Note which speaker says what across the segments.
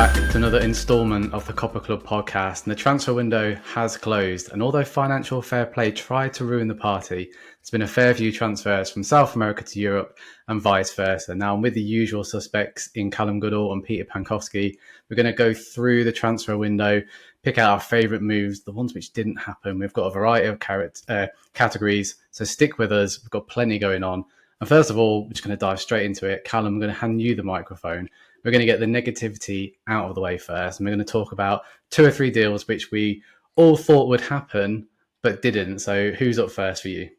Speaker 1: back to another instalment of the Copper Club podcast, and the transfer window has closed. And although financial fair play tried to ruin the party, there's been a fair few transfers from South America to Europe and vice versa. Now, with the usual suspects in Callum Goodall and Peter Pankowski, we're going to go through the transfer window, pick out our favourite moves, the ones which didn't happen. We've got a variety of categories, so stick with us. We've got plenty going on. And first of all, we're just going to dive straight into it. Callum, I'm going to hand you the microphone. We're going to get the negativity out of the way first, and we're going to talk about 2 or 3 deals which we all thought would happen but didn't. So who's up first for you?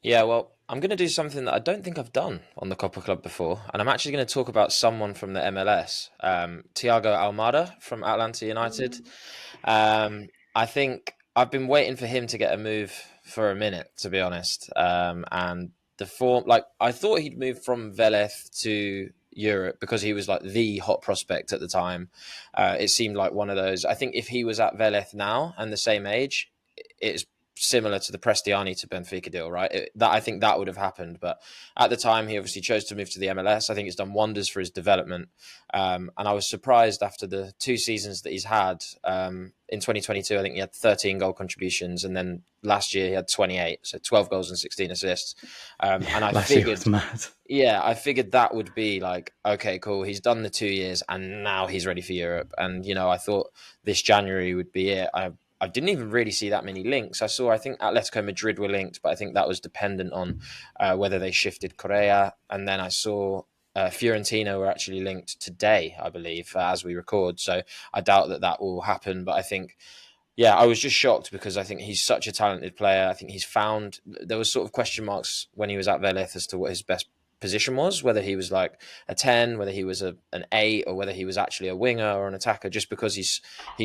Speaker 2: Yeah, well, I'm going to do something that I don't think I've done on the Copper Club before, and I'm actually going to talk about someone from the MLS, Thiago Almada from Atlanta United. I think I've been waiting for him to get a move for a minute, to be honest, and the form, I thought he'd move from Vélez to Europe because he was like the hot prospect at the time. It seemed like one of those. I think if he was at Vélez now and the same age, it's similar to the Prestiani to Benfica deal, right? I think that would have happened. But at the time, he obviously chose to move to the MLS. I think it's done wonders for his development. And I was surprised after the 2 seasons that he's had. In 2022, I think he had 13 goal contributions. And then last year, he had 28. So 12 goals and 16 assists. And I figured, I figured that would be like, okay, cool. He's done the 2 years and now he's ready for Europe. And, I thought this January would be it. I didn't even really see that many links. I think Atletico Madrid were linked, but I think that was dependent on whether they shifted Correa. And then I saw Fiorentina were actually linked today, I believe, as we record. So I doubt that will happen. But I think, I was just shocked because I think he's such a talented player. I think there was sort of question marks when he was at Vélez as to what his best position was, whether he was like a 10, whether he was an 8, or whether he was actually a winger or an attacker, just because he's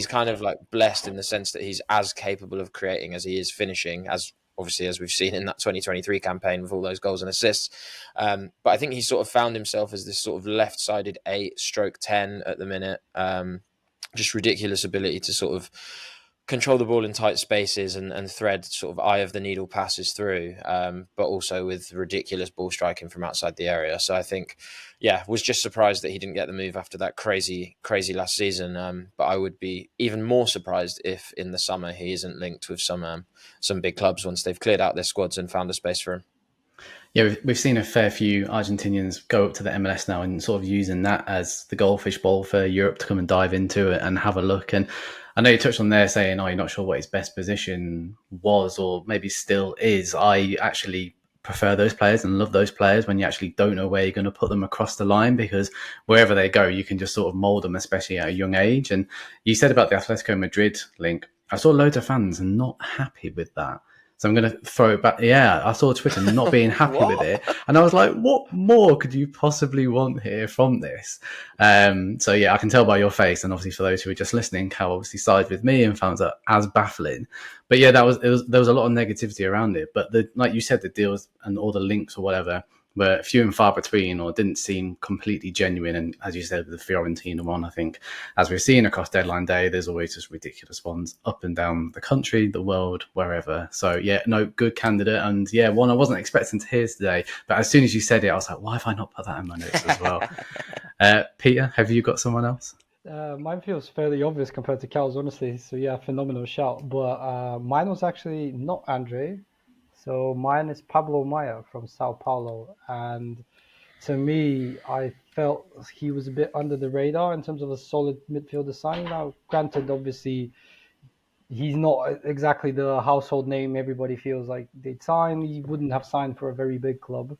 Speaker 2: kind of like blessed in the sense that he's as capable of creating as he is finishing, as obviously as we've seen in that 2023 campaign with all those goals and assists. But I think he sort of found himself as this sort of left-sided 8/10 at the minute. Just ridiculous ability to sort of control the ball in tight spaces and thread sort of eye of the needle passes through, but also with ridiculous ball striking from outside the area. So I think, was just surprised that he didn't get the move after that crazy last season. But I would be even more surprised if in the summer he isn't linked with some big clubs once they've cleared out their squads and found a space for him.
Speaker 1: Yeah, we've seen a fair few Argentinians go up to the MLS now and sort of using that as the goldfish bowl for Europe to come and dive into it and have a look. And I know you touched on there saying, you're not sure what his best position was or maybe still is. I actually prefer those players and love those players when you actually don't know where you're going to put them across the line, because wherever they go, you can just sort of mould them, especially at a young age. And you said about the Atletico Madrid link, I saw loads of fans not happy with that. So I'm going to throw it back. Yeah, I saw Twitter not being happy with it. And I was like, what more could you possibly want here from this? So I can tell by your face. And obviously for those who are just listening, Cal obviously sided with me and found that as baffling. But there was a lot of negativity around it. But like you said, the deals and all the links or whatever were few and far between or didn't seem completely genuine. And as you said, the Fiorentina one, I think, as we've seen across deadline day, there's always just ridiculous ones up and down the country, the world, wherever. So good candidate. And one I wasn't expecting to hear today, but as soon as you said it, I was like, why have I not put that in my notes as well? Peter, have you got someone else?
Speaker 3: Mine feels fairly obvious compared to Cal's, honestly. So phenomenal shout. But mine was actually not Andre. So mine is Pablo Maia from Sao Paulo. And to me, I felt he was a bit under the radar in terms of a solid midfielder signing. Now, granted, obviously, he's not exactly the household name everybody feels like they'd sign. He wouldn't have signed for a very big club.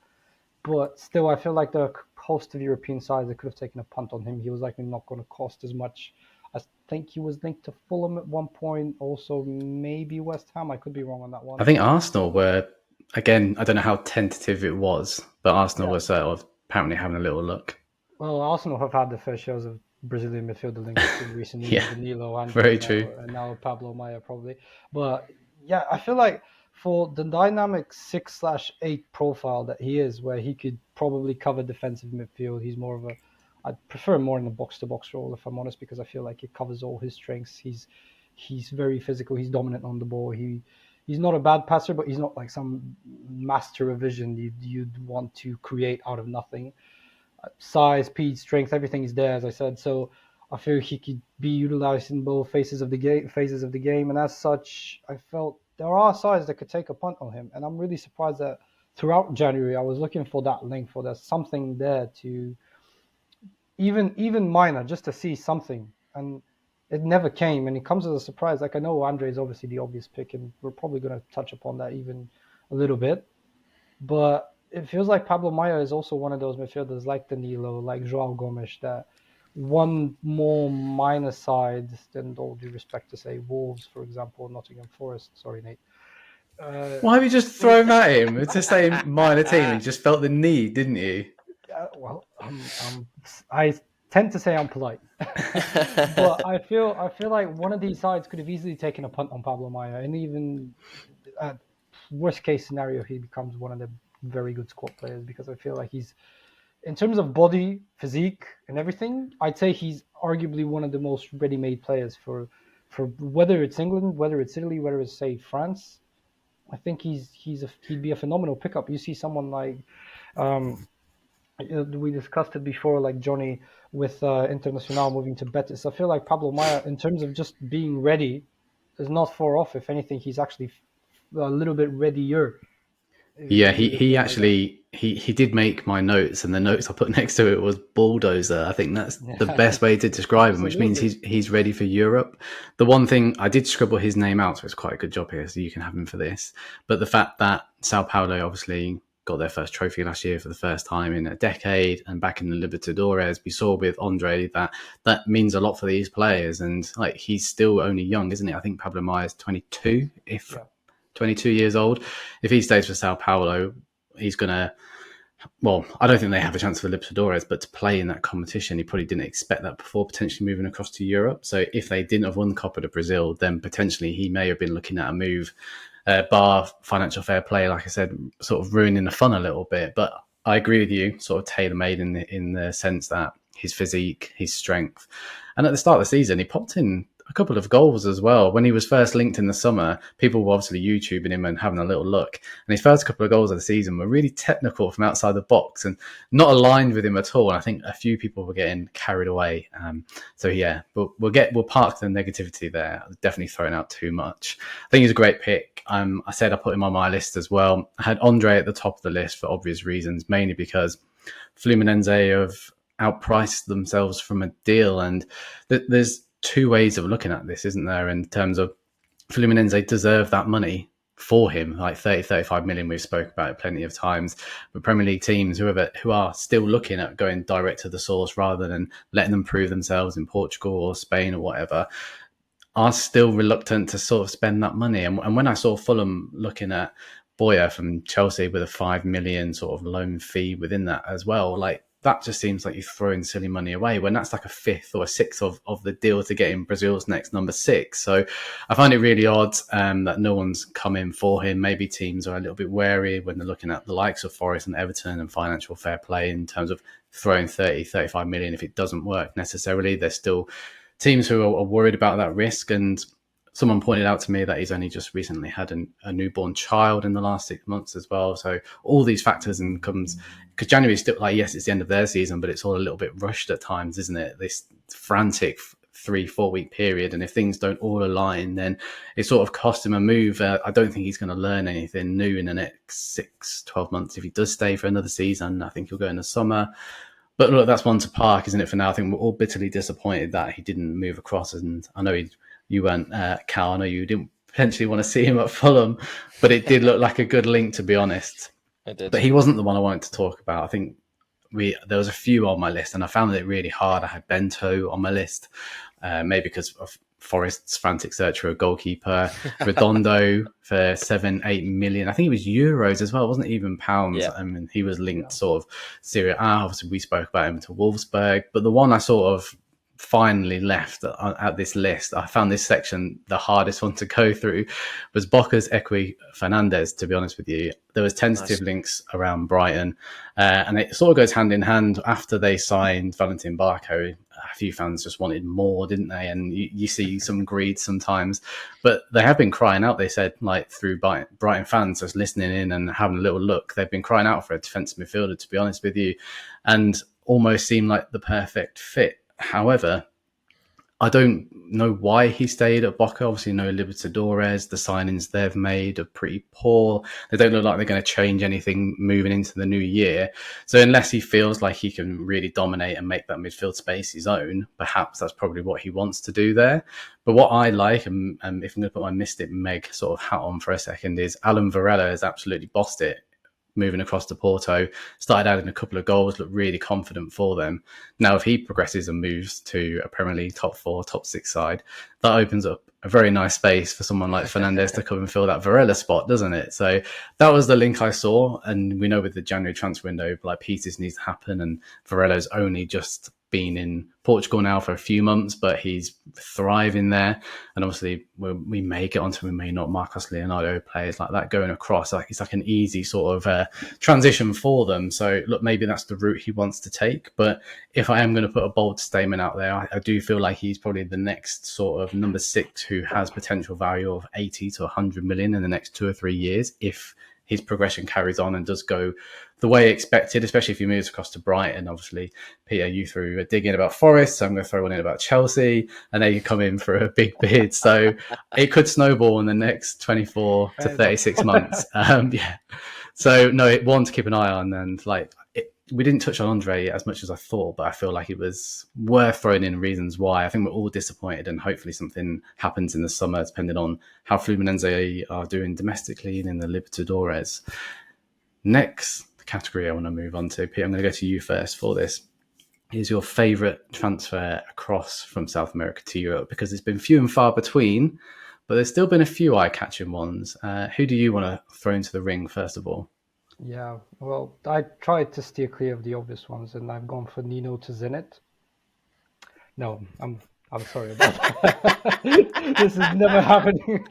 Speaker 3: But still, I feel like the host of European sides, they could have taken a punt on him. He was likely not going to cost as much. I think he was linked to Fulham at one point, also maybe West Ham. I could be wrong on that one.
Speaker 1: I think Arsenal were, again, I don't know how tentative it was, but Arsenal was apparently having a little look.
Speaker 3: Well, Arsenal have had the fair shares of Brazilian midfielder links in recent years, Danilo and
Speaker 1: very true.
Speaker 3: And now Pablo Maia probably. But I feel like for the dynamic 6/8 profile that he is, where he could probably cover defensive midfield, he's more of a, I'd prefer him more in a box-to-box role, if I'm honest, because I feel like it covers all his strengths. He's very physical. He's dominant on the ball. He's not a bad passer, but he's not like some master of vision you'd want to create out of nothing. Size, speed, strength, everything is there, as I said. So I feel he could be utilized in both phases of the game, and as such, I felt there are sides that could take a punt on him, and I'm really surprised that throughout January I was looking for that link, for there's something there to even minor, just to see something, and it never came, and it comes as a surprise. Like, I know Andre is obviously the obvious pick, and we're probably going to touch upon that even a little bit, but it feels like Pablo Maia is also one of those midfielders like Danilo, like João Gomes, that one more minor side than, all due respect to, say, Wolves, for example, Nottingham Forest. Sorry, Nate.
Speaker 1: Why have you just thrown that at him? It's the same minor team. And you just felt the need, didn't you?
Speaker 3: Well, I tend to say I'm polite, but I feel like one of these sides could have easily taken a punt on Pablo Maia, and even at worst case scenario, he becomes one of the very good squad players, because I feel like he's, in terms of body, physique, and everything, I'd say he's arguably one of the most ready-made players for whether it's England, whether it's Italy, whether it's, say, France. I think he'd be a phenomenal pickup. You see someone like, we discussed it before, like Johnny with Internacional moving to Betis. I feel like Pablo Maia, in terms of just being ready, is not far off. If anything, he's actually a little bit readier.
Speaker 1: Yeah, he actually he did make my notes, and the notes I put next to it was bulldozer. I think that's the best way to describe him, which means he's ready for Europe. The one thing I did scribble his name out, so it's quite a good job here, so you can have him for this. But the fact that Sao Paulo obviously got their first trophy last year for the first time in a decade, and back in the Libertadores, we saw with Andre that means a lot for these players. And like, he's still only young, isn't he? I think Pablo Maia is 22, 22 years old. If he stays for Sao Paulo, he's going to, well, I don't think they have a chance for the Libertadores, but to play in that competition, he probably didn't expect that before potentially moving across to Europe. So if they didn't have won Copa do Brazil, then potentially he may have been looking at a move, bar financial fair play, like I said, sort of ruining the fun a little bit. But I agree with you, sort of tailor-made in the sense that his physique, his strength. And at the start of the season, he popped in a couple of goals as well. When he was first linked in the summer, people were obviously YouTubing him and having a little look. And his first couple of goals of the season were really technical from outside the box and not aligned with him at all. And I think a few people were getting carried away. So yeah, but we'll park the negativity there. I was definitely throwing out too much. I think he's a great pick. I said I put him on my list as well. I had Andre at the top of the list for obvious reasons, mainly because Fluminense have outpriced themselves from a deal. And there's two ways of looking at this, isn't there, in terms of Fluminense deserve that money for him, like 35 million. We've spoke about it plenty of times, but Premier League teams, who are still looking at going direct to the source rather than letting them prove themselves in Portugal or Spain or whatever, are still reluctant to sort of spend that money. And when I saw Fulham looking at Boyer from Chelsea with a 5 million sort of loan fee within that as well, like, that just seems like you're throwing silly money away when that's like a fifth or a sixth of the deal to get in Brazil's next number 6. So I find it really odd that no one's come in for him. Maybe teams are a little bit wary when they're looking at the likes of Forest and Everton and financial fair play in terms of throwing 35 million if it doesn't work necessarily. There's still teams who are worried about that risk. And someone pointed out to me that he's only just recently had a newborn child in the last 6 months as well. So all these factors and comes, because January is still like, yes, it's the end of their season, but it's all a little bit rushed at times, isn't it? This frantic 3-4 week period. And if things don't all align, then it sort of cost him a move. I don't think he's going to learn anything new in the next 6-12 months. If he does stay for another season, I think he'll go in the summer. But look, that's one to park, isn't it, for now? I think we're all bitterly disappointed that he didn't move across. And I know you weren't, Cal. I know you didn't potentially want to see him at Fulham, but it did look like a good link, to be honest.
Speaker 2: It did.
Speaker 1: But he wasn't the one I wanted to talk about. I think there was a few on my list, and I found it really hard. I had Bento on my list, maybe because of Forest's frantic search for a goalkeeper. Redondo for 7-8 million. I think it was euros as well. It wasn't even pounds.
Speaker 2: Yeah.
Speaker 1: I mean, he was linked sort of Serie A. Obviously, we spoke about him to Wolfsburg. But the one I sort of finally left at this list, I found this section the hardest one to go through, was Boca's Equi Fernandez, to be honest with you. There was tentative links around Brighton, and it sort of goes hand in hand. After they signed Valentin Barco, a few fans just wanted more, didn't they? And you see some greed sometimes, but they have been crying out. They said, like, through Brighton fans just listening in and having a little look, they've been crying out for a defensive midfielder, to be honest with you, and almost seemed like the perfect fit. However, I don't know why he stayed at Boca. Obviously, no Libertadores. The signings they've made are pretty poor. They don't look like they're going to change anything moving into the new year. So unless he feels like he can really dominate and make that midfield space his own, perhaps that's probably what he wants to do there. But what I like, and if I'm going to put my Mystic Meg sort of hat on for a second, is Alan Varela has absolutely bossed it moving across to Porto, started adding a couple of goals, looked really confident for them. Now, if he progresses and moves to a Premier League top 4, top 6 side, that opens up a very nice space for someone like Fernandes to come and fill that Varela spot, doesn't it? So that was the link I saw. And we know with the January transfer window, like pieces needs to happen. And Varela's only just been in Portugal now for a few months, but he's thriving there. And obviously we may get onto, we may not, Marcos Leonardo players like that going across. Like it's like an easy sort of transition for them. So look, maybe that's the route he wants to take. But if I am going to put a bold statement out there, I do feel like he's probably the next sort of number 6 who has potential value of 80 to 100 million in the next 2 or 3 years if his progression carries on and does go the way expected, especially if he moves across to Brighton. Obviously, Peter, you threw a dig in about Forest, so I'm going to throw one in about Chelsea, and then you come in for a big bid. So it could snowball in the next 24 to 36 months. Yeah. So no, one to keep an eye on, and we didn't touch on Andre as much as I thought, but I feel like it was worth throwing in reasons why. I think we're all disappointed, and hopefully something happens in the summer, depending on how Fluminense are doing domestically and in the Libertadores. Next category I want to move on to, Pete, I'm going to go to you first for this. Is your favourite transfer across from South America to Europe? Because it's been few and far between, but there's still been a few eye-catching ones. Who do you want to throw into the ring first of all?
Speaker 3: Yeah, well, I tried to steer clear of the obvious ones, and I've gone for Nino to Zenit. No, I'm sorry about that. This is never happening.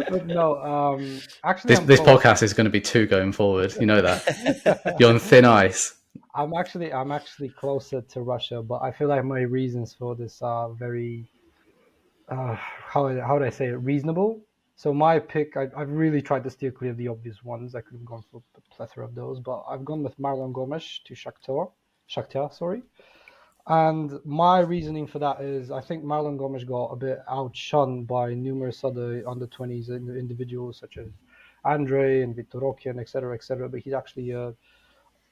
Speaker 3: But no, actually,
Speaker 1: this podcast is going to be 2 going forward. You know that. You're on thin ice.
Speaker 3: I'm actually closer to Russia, but I feel like my reasons for this are very how do I say it, reasonable. So my pick, I've really tried to steer clear of the obvious ones. I could have gone for a plethora of those, but I've gone with Marlon Gomes to Shakhtar, sorry. And my reasoning for that is I think Marlon Gomes got a bit outshone by numerous other under-20s individuals such as Andre and Victor Roque and et cetera, but he's actually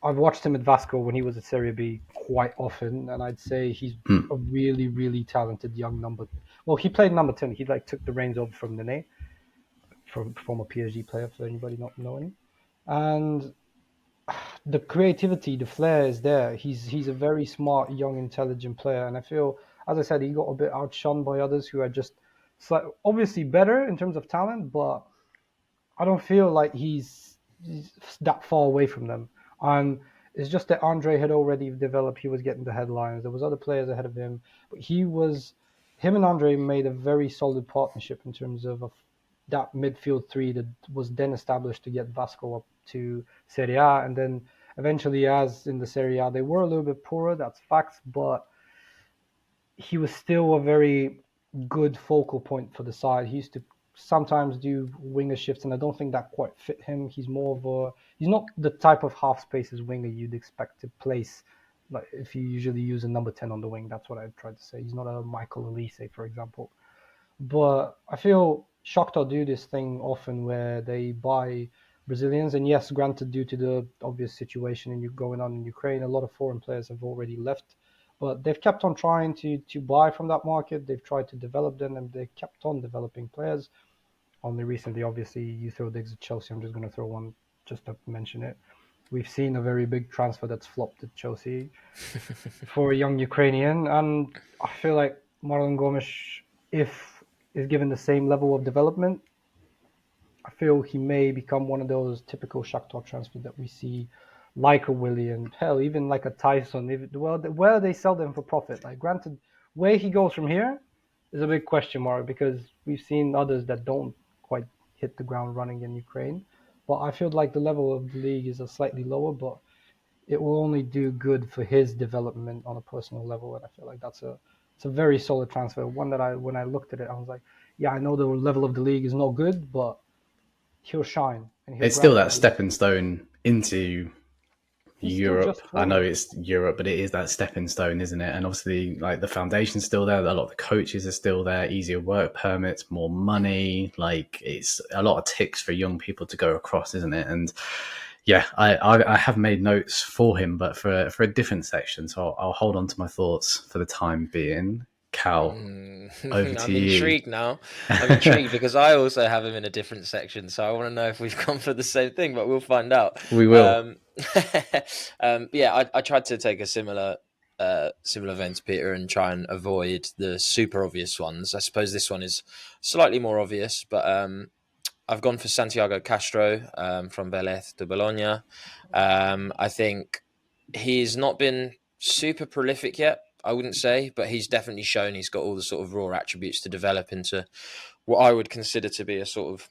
Speaker 3: I've watched him at Vasco when he was at Serie B quite often, and I'd say he's a really, really talented young number. Well, he played number 10. He took the reins over from Nene, from former PSG player, for anybody not knowing. And the creativity, the flair is there. He's a very smart, young, intelligent player, and I feel, as I said, he got a bit outshone by others who are just obviously better in terms of talent, but I don't feel like he's that far away from them. And it's just that Andre had already developed. He was getting the headlines. There was other players ahead of him, but him and Andre made a very solid partnership in terms of that midfield 3 that was then established to get Vasco up to Serie A. And then eventually, as in the Serie A, they were a little bit poorer, that's facts, but he was still a very good focal point for the side. He used to sometimes do winger shifts, and I don't think that quite fit him. He's not the type of half spaces winger you'd expect to place, like if you usually use a number 10 on the wing. That's what I tried to say. He's not a Michael Elise, for example. But I feel Shakhtar do this thing often where they buy Brazilians, and yes, granted, due to the obvious situation going on in Ukraine, a lot of foreign players have already left, but they've kept on trying to buy from that market. They've tried to develop them, and they kept on developing players. Only recently, obviously, you throw digs at Chelsea. I'm just going to throw one just to mention it. We've seen a very big transfer that's flopped at Chelsea for a young Ukrainian, and I feel like Marlon Gomes, if is given the same level of development, I feel he may become one of those typical Shakhtar transfers that we see, like a Willian, hell, even like a Tyson. Where they sell them for profit. Like, granted, where he goes from here is a big question mark, because we've seen others that don't quite hit the ground running in Ukraine. But I feel like the level of the league is a slightly lower, but it will only do good for his development on a personal level. And I feel like it's a very solid transfer. One that when I looked at it, I was like, yeah, I know the level of the league is not good, but he'll shine.
Speaker 1: And it's still that stepping stone into
Speaker 3: He's still
Speaker 1: Europe.
Speaker 3: just
Speaker 1: I know
Speaker 3: 20.
Speaker 1: it's Europe, but it is that stepping stone, isn't it? And obviously, like the foundation's still there. A lot of the coaches are still there. Easier work permits, more money. Like it's a lot of ticks for young people to go across, isn't it? And yeah, I have made notes for him, but for a different section. So I'll hold on to my thoughts for the time being. Cal, over to
Speaker 2: I'm
Speaker 1: you.
Speaker 2: intrigued now. I'm intrigued because I also have him in a different section, so I want to know if we've gone for the same thing, but we'll find out.
Speaker 1: We will.
Speaker 2: Yeah, I tried to take a similar vein to Peter and try and avoid the super obvious ones. I suppose this one is slightly more obvious, but I've gone for Santiago Castro from Vélez de Bologna. I think he's not been super prolific yet, I wouldn't say, but he's definitely shown he's got all the sort of raw attributes to develop into what I would consider to be a sort of,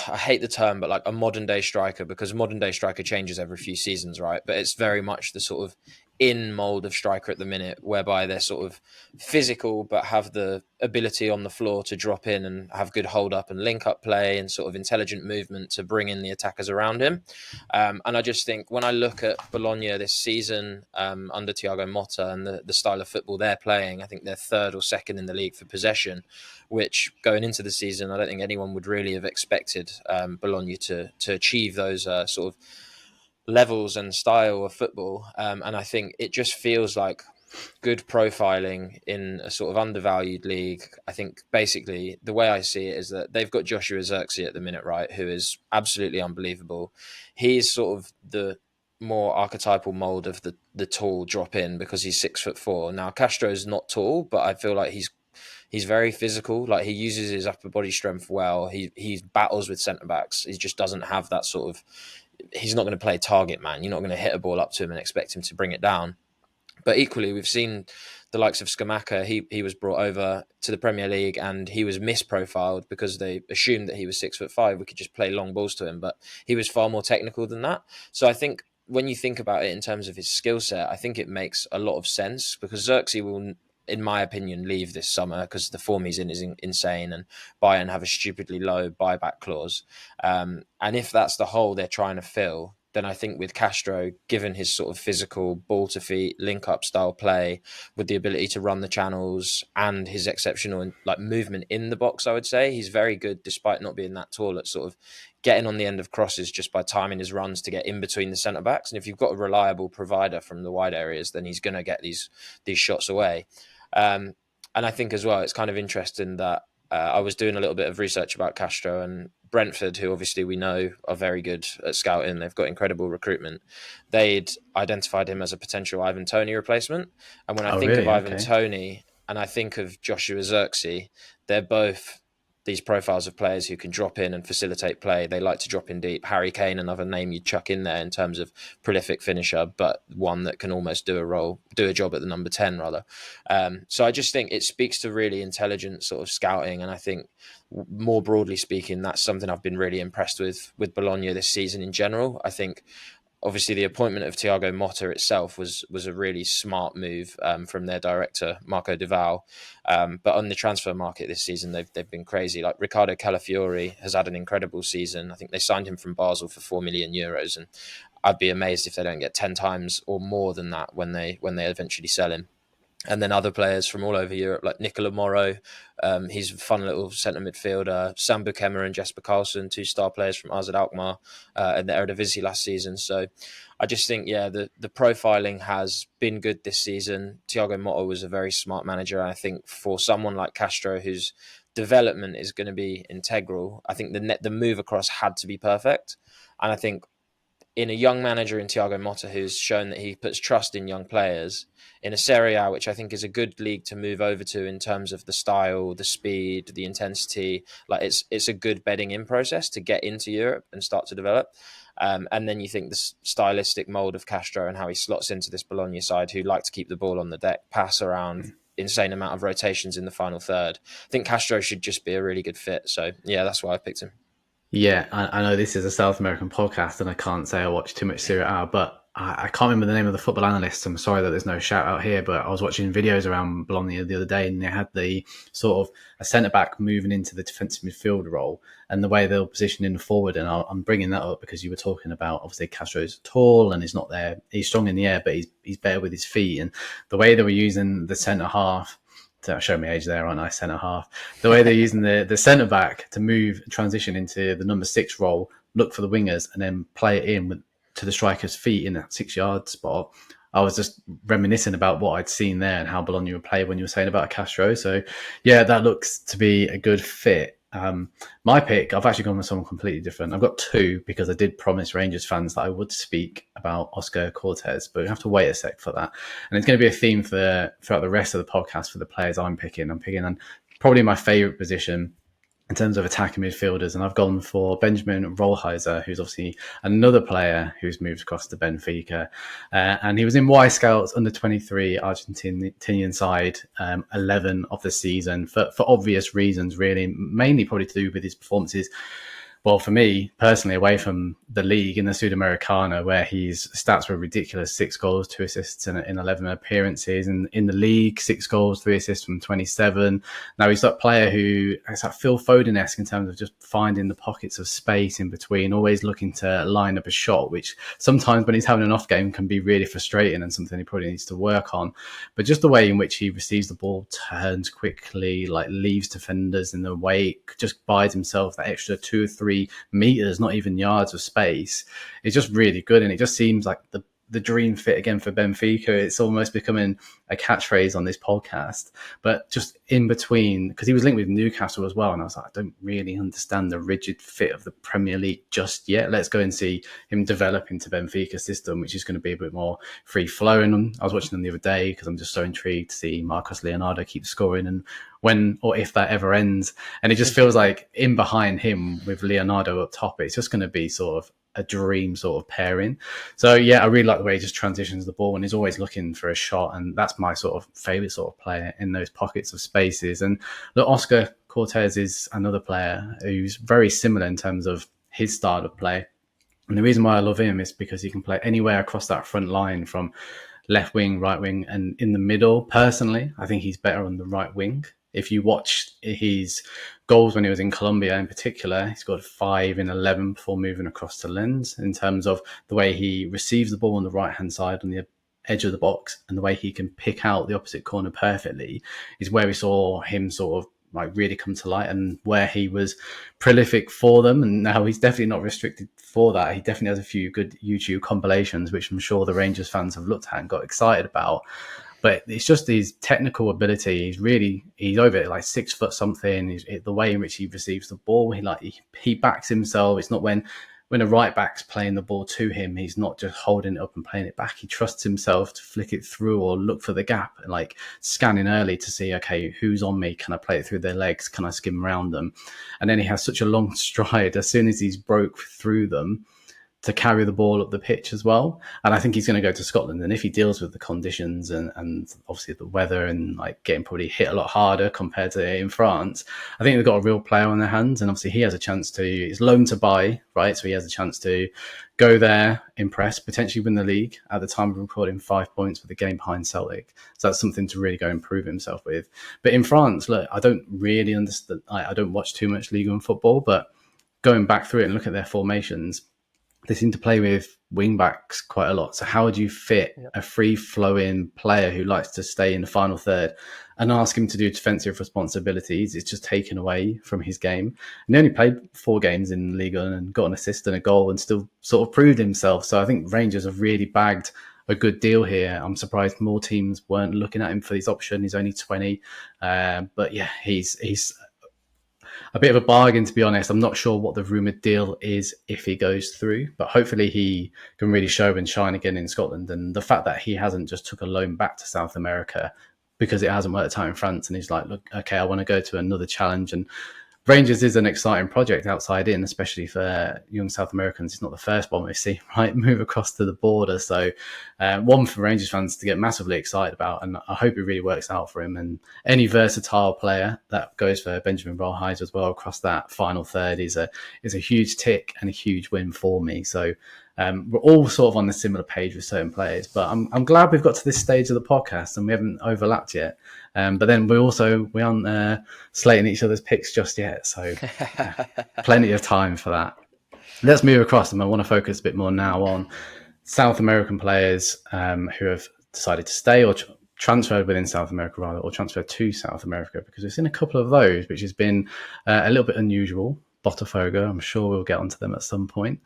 Speaker 2: I hate the term, but like a modern day striker, because modern day striker changes every few seasons, right? But it's very much the sort of in mold of striker at the minute, whereby they're sort of physical but have the ability on the floor to drop in and have good hold up and link up play and sort of intelligent movement to bring in the attackers around him. And I just think when I look at Bologna this season under Thiago Motta and the style of football they're playing, I think they're third or second in the league for possession, which going into the season, I don't think anyone would really have expected Bologna to achieve those sort of levels and style of football. And I think it just feels like good profiling in a sort of undervalued league. I think basically the way I see it is that they've got Joshua Zirkzee at the minute, right, who is absolutely unbelievable. He's sort of the more archetypal mold of the tall drop in because he's 6'4". Now Castro's not tall, but I feel like he's very physical. Like he uses his upper body strength well. He battles with centre backs. He just doesn't have that sort of. He's not going to play target man. You're not going to hit a ball up to him and expect him to bring it down. But equally, we've seen the likes of Scamacca. He was brought over to the Premier League and he was misprofiled because they assumed that he was 6'5". We could just play long balls to him, but he was far more technical than that. So I think when you think about it in terms of his skill set, I think it makes a lot of sense because Xerxes will, in my opinion, leave this summer because the form he's in is insane and Bayern have a stupidly low buyback clause. And if that's the hole they're trying to fill, then I think with Castro, given his sort of physical ball to feet, link up style play, with the ability to run the channels and his exceptional like movement in the box, I would say he's very good despite not being that tall at sort of getting on the end of crosses just by timing his runs to get in between the centre backs. And if you've got a reliable provider from the wide areas, then he's going to get these shots away. And I think as well, it's kind of interesting that I was doing a little bit of research about Castro and Brentford, who obviously we know are very good at scouting. They've got incredible recruitment. They'd identified him as a potential Ivan Toney replacement. And when I think of Ivan Toney and I think of Joshua Zirkzee, they're both these profiles of players who can drop in and facilitate play. They like to drop in deep. Harry Kane, another name you'd chuck in there in terms of prolific finisher, but one that can almost do a job at the number 10 rather. So I just think it speaks to really intelligent sort of scouting. And I think more broadly speaking, that's something I've been really impressed with Bologna this season in general. I think obviously the appointment of Thiago Motta itself was a really smart move from their director, Marco Duval. But on the transfer market this season, they've been crazy. Like Riccardo Calafiori has had an incredible season. I think they signed him from Basel for €4 million. And I'd be amazed if they don't get 10 times or more than that when they eventually sell him. And then other players from all over Europe, like Nicola Morrow, he's a fun little centre midfielder. Sam Bukema and Jesper Karlsson, 2 star players from AZ Alkmaar in the Eredivisie last season. So I just think, the profiling has been good this season. Thiago Motta was a very smart manager. I think for someone like Castro, whose development is going to be integral, I think the move across had to be perfect. And I think in a young manager in Thiago Motta, who's shown that he puts trust in young players, in a Serie A, which I think is a good league to move over to in terms of the style, the speed, the intensity. Like it's a good bedding in process to get into Europe and start to develop. And then you think the stylistic mold of Castro and how he slots into this Bologna side who like to keep the ball on the deck, pass around, insane amount of rotations in the final third. I think Castro should just be a really good fit. So yeah, that's why I picked him.
Speaker 1: Yeah, I know this is a South American podcast and I can't say I watch too much Serie A, but I can't remember the name of the football analyst. I'm sorry that there's no shout out here, but I was watching videos around Bologna the other day, and they had the sort of a centre back moving into the defensive midfield role, and the way they were positioning forward. And I'm bringing that up because you were talking about, obviously Castro's tall and he's not there. He's strong in the air, but he's better with his feet. And the way they were using the centre half. To show me age there, aren't I? Centre half. The way they're using the centre back to move, transition into the number 6 role, look for the wingers, and then play it in to the striker's feet in that 6-yard spot. I was just reminiscing about what I'd seen there and how Bologna would play when you were saying about Castro. So, yeah, that looks to be a good fit. My pick, I've actually gone with someone completely different. I've got 2 because I did promise Rangers fans that I would speak about Oscar Cortes, but we have to wait a sec for that. And it's going to be a theme throughout the rest of the podcast for the players I'm picking. I'm picking on probably my favourite position in terms of attacking midfielders, and I've gone for Benjamin Rollheiser, who's obviously another player who's moved across to Benfica, and he was in Y Scouts under 23 Argentinian side 11 of the season for obvious reasons, really, mainly probably to do with his performances. Well, for me personally, away from the league in the Sudamericana, where his stats were ridiculous: 6 goals, 2 assists in 11 appearances, and in the league, 6 goals, 3 assists from 27. Now he's that player who is like Phil Foden-esque in terms of just finding the pockets of space in between, always looking to line up a shot, which sometimes when he's having an off game can be really frustrating and something he probably needs to work on. But just the way in which he receives the ball, turns quickly, like leaves defenders in the wake, just buys himself that extra 2 or 3 meters, not even yards of space. It's just really good, and it just seems like the dream fit again for Benfica. It's almost becoming a catchphrase on this podcast. But just in between, because he was linked with Newcastle as well, and I was like, I don't really understand the rigid fit of the Premier League just yet. Let's go and see him develop into Benfica's system, which is going to be a bit more free flowing. I was watching them the other day because I'm just so intrigued to see Marcos Leonardo keep scoring, and when or if that ever ends. And it just feels like in behind him with Leonardo up top, it's just going to be sort of a dream sort of pairing. So yeah, I really like the way he just transitions the ball and he's always looking for a shot, and that's my sort of favourite sort of player in those pockets of spaces. And look, Oscar Cortes is another player who's very similar in terms of his style of play. And the reason why I love him is because he can play anywhere across that front line, from left wing, right wing, and in the middle. Personally, I think he's better on the right wing. If you watch his goals when he was in Colombia in particular, he scored 5 in 11 before moving across to Lens, in terms of the way he receives the ball on the right-hand side on the edge of the box, and the way he can pick out the opposite corner perfectly is where we saw him sort of like really come to light, and where he was prolific for them. And now he's definitely not restricted for that. He definitely has a few good YouTube compilations, which I'm sure the Rangers fans have looked at and got excited about. But it's just his technical ability. He's over like 6 foot something. The way in which he receives the ball, he backs himself. It's not when a right back's playing the ball to him, he's not just holding it up and playing it back. He trusts himself to flick it through or look for the gap and like scanning early to see, okay, who's on me? Can I play it through their legs? Can I skim around them? And then he has such a long stride as soon as he's broke through them to carry the ball up the pitch as well. And I think he's going to go to Scotland. And if he deals with the conditions and obviously the weather and like getting probably hit a lot harder compared to in France, I think they've got a real player on their hands. And obviously he has a chance to, he's loaned to buy, right? So he has a chance to go there, impress, potentially win the league. At the time of recording, 5 points with the game behind Celtic. So that's something to really go and prove himself with. But in France, look, I don't really understand. I don't watch too much Ligue 1 football, but going back through it and look at their formations, they seem to play with wing backs quite a lot. So how would you fit a free-flowing player who likes to stay in the final third and ask him to do defensive responsibilities? It's just taken away from his game. And he only played 4 games in Ligue 1 and got an assist and a goal and still sort of proved himself. So I think Rangers have really bagged a good deal here. I'm surprised more teams weren't looking at him for this option. He's only 20. But yeah, he's a bit of a bargain, to be honest. I'm not sure what the rumoured deal is if he goes through, but hopefully he can really show and shine again in Scotland. And the fact that he hasn't just took a loan back to South America because it hasn't worked out in France, and he's like, look, okay, I want to go to another challenge. And Rangers is an exciting project outside in, especially for young South Americans. It's not the first one we see, right, move across to the border. So one for Rangers fans to get massively excited about, and I hope it really works out for him. And any versatile player that goes for Benjamin Rollheiser as well across that final third is a huge tick and a huge win for me. So We're all sort of on the similar page with certain players, but I'm glad we've got to this stage of the podcast and we haven't overlapped yet. But then we aren't slating each other's picks just yet, so plenty of time for that. Let's move across, and I want to focus a bit more now on South American players who have decided to stay or transferred within South America, rather, or transferred to South America, because we've seen a couple of those, which has been a little bit unusual. Botafogo, I'm sure we'll get onto them at some point.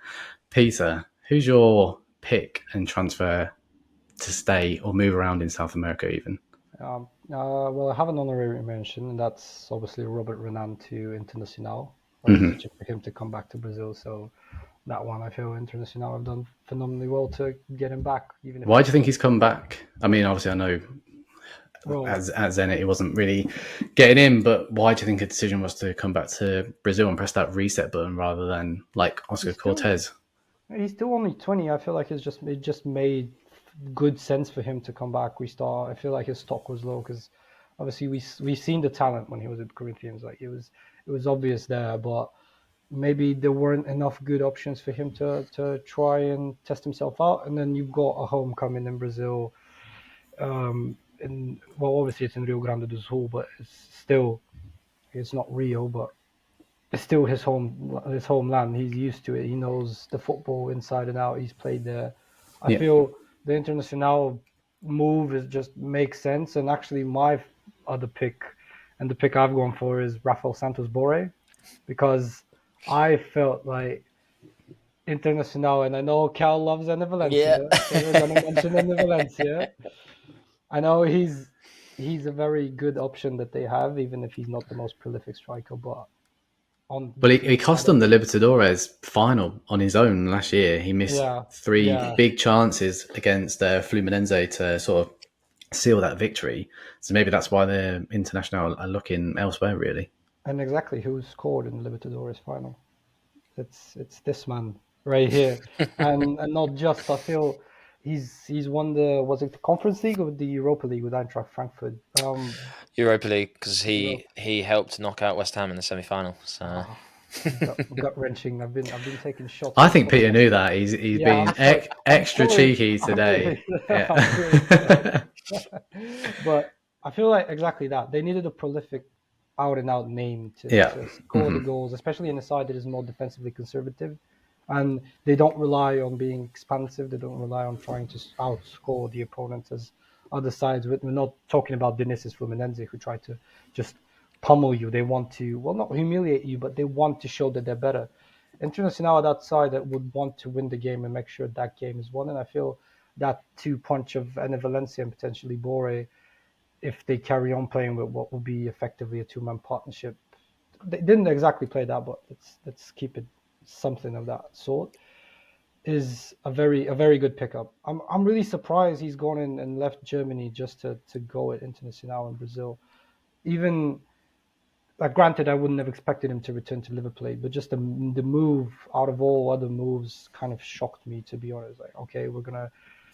Speaker 1: Peter, who's your pick and transfer to stay or move around in South America even?
Speaker 3: Well, I have an honorary mention, and that's obviously Robert Renan to Internacional. I was searching for him to come back to Brazil, so that one I feel Internacional have done phenomenally well to get him back. Even if
Speaker 1: Why do you think he's come back? I mean, obviously I know as Zenit, he wasn't really getting in, but why do you think a decision was to come back to Brazil and press that reset button rather than like Oscar Cortes?
Speaker 3: He's still only 20. I feel like it just made good sense for him to come back. I feel like his stock was low because obviously we've seen the talent when he was at Corinthians. Like it was obvious there, but maybe there weren't enough good options for him to try and test himself out. And then you've got a homecoming in Brazil. Obviously it's in Rio Grande do Sul, but it's not Rio, but it's still his homeland. He's used to it. He knows the football inside and out. He's played there. I feel the Internacional move just makes sense. And actually my other pick, and the pick I've gone for, is Rafael Santos Borré, because I felt like Internacional, and I know Cal loves Ener Valencia, so we're going to mention Ener Valencia. I know he's a very good option that they have, even if he's not the most prolific striker, but
Speaker 1: he cost them the Libertadores final on his own last year. He missed three big chances against Fluminense to sort of seal that victory. So maybe that's why the International are looking elsewhere, really.
Speaker 3: And exactly who scored in the Libertadores final? It's this man right here, and not just. I feel he's won the Conference League or the Europa League with Eintracht Frankfurt?
Speaker 2: Europa League, because he helped knock out West Ham in the semi-final. So
Speaker 3: gut wrenching. I've been taking shots.
Speaker 1: I think Peter knew that. He's been extra cheeky today.
Speaker 3: But I feel like exactly that. They needed a prolific, out and out name to score the goals, especially in a side that is more defensively conservative. And they don't rely on being expansive. They don't rely on trying to outscore the opponents as other sides. We're not talking about Diniz' Fluminense, who try to just pummel you. They want to, well, not humiliate you, but they want to show that they're better. Internacional, that side that would want to win the game and make sure that game is won. And I feel that two-punch of Ener Valencia and potentially Borré, if they carry on playing with what will be effectively a two-man partnership. They didn't exactly play that, but let's keep it something of that sort, is a very good pickup. I'm really surprised he's gone in and left Germany just to go at Internacional in Brazil. Even, like, granted, I wouldn't have expected him to return to Liverpool, but just the move out of all other moves kind of shocked me, to be honest. Like, okay, we're gonna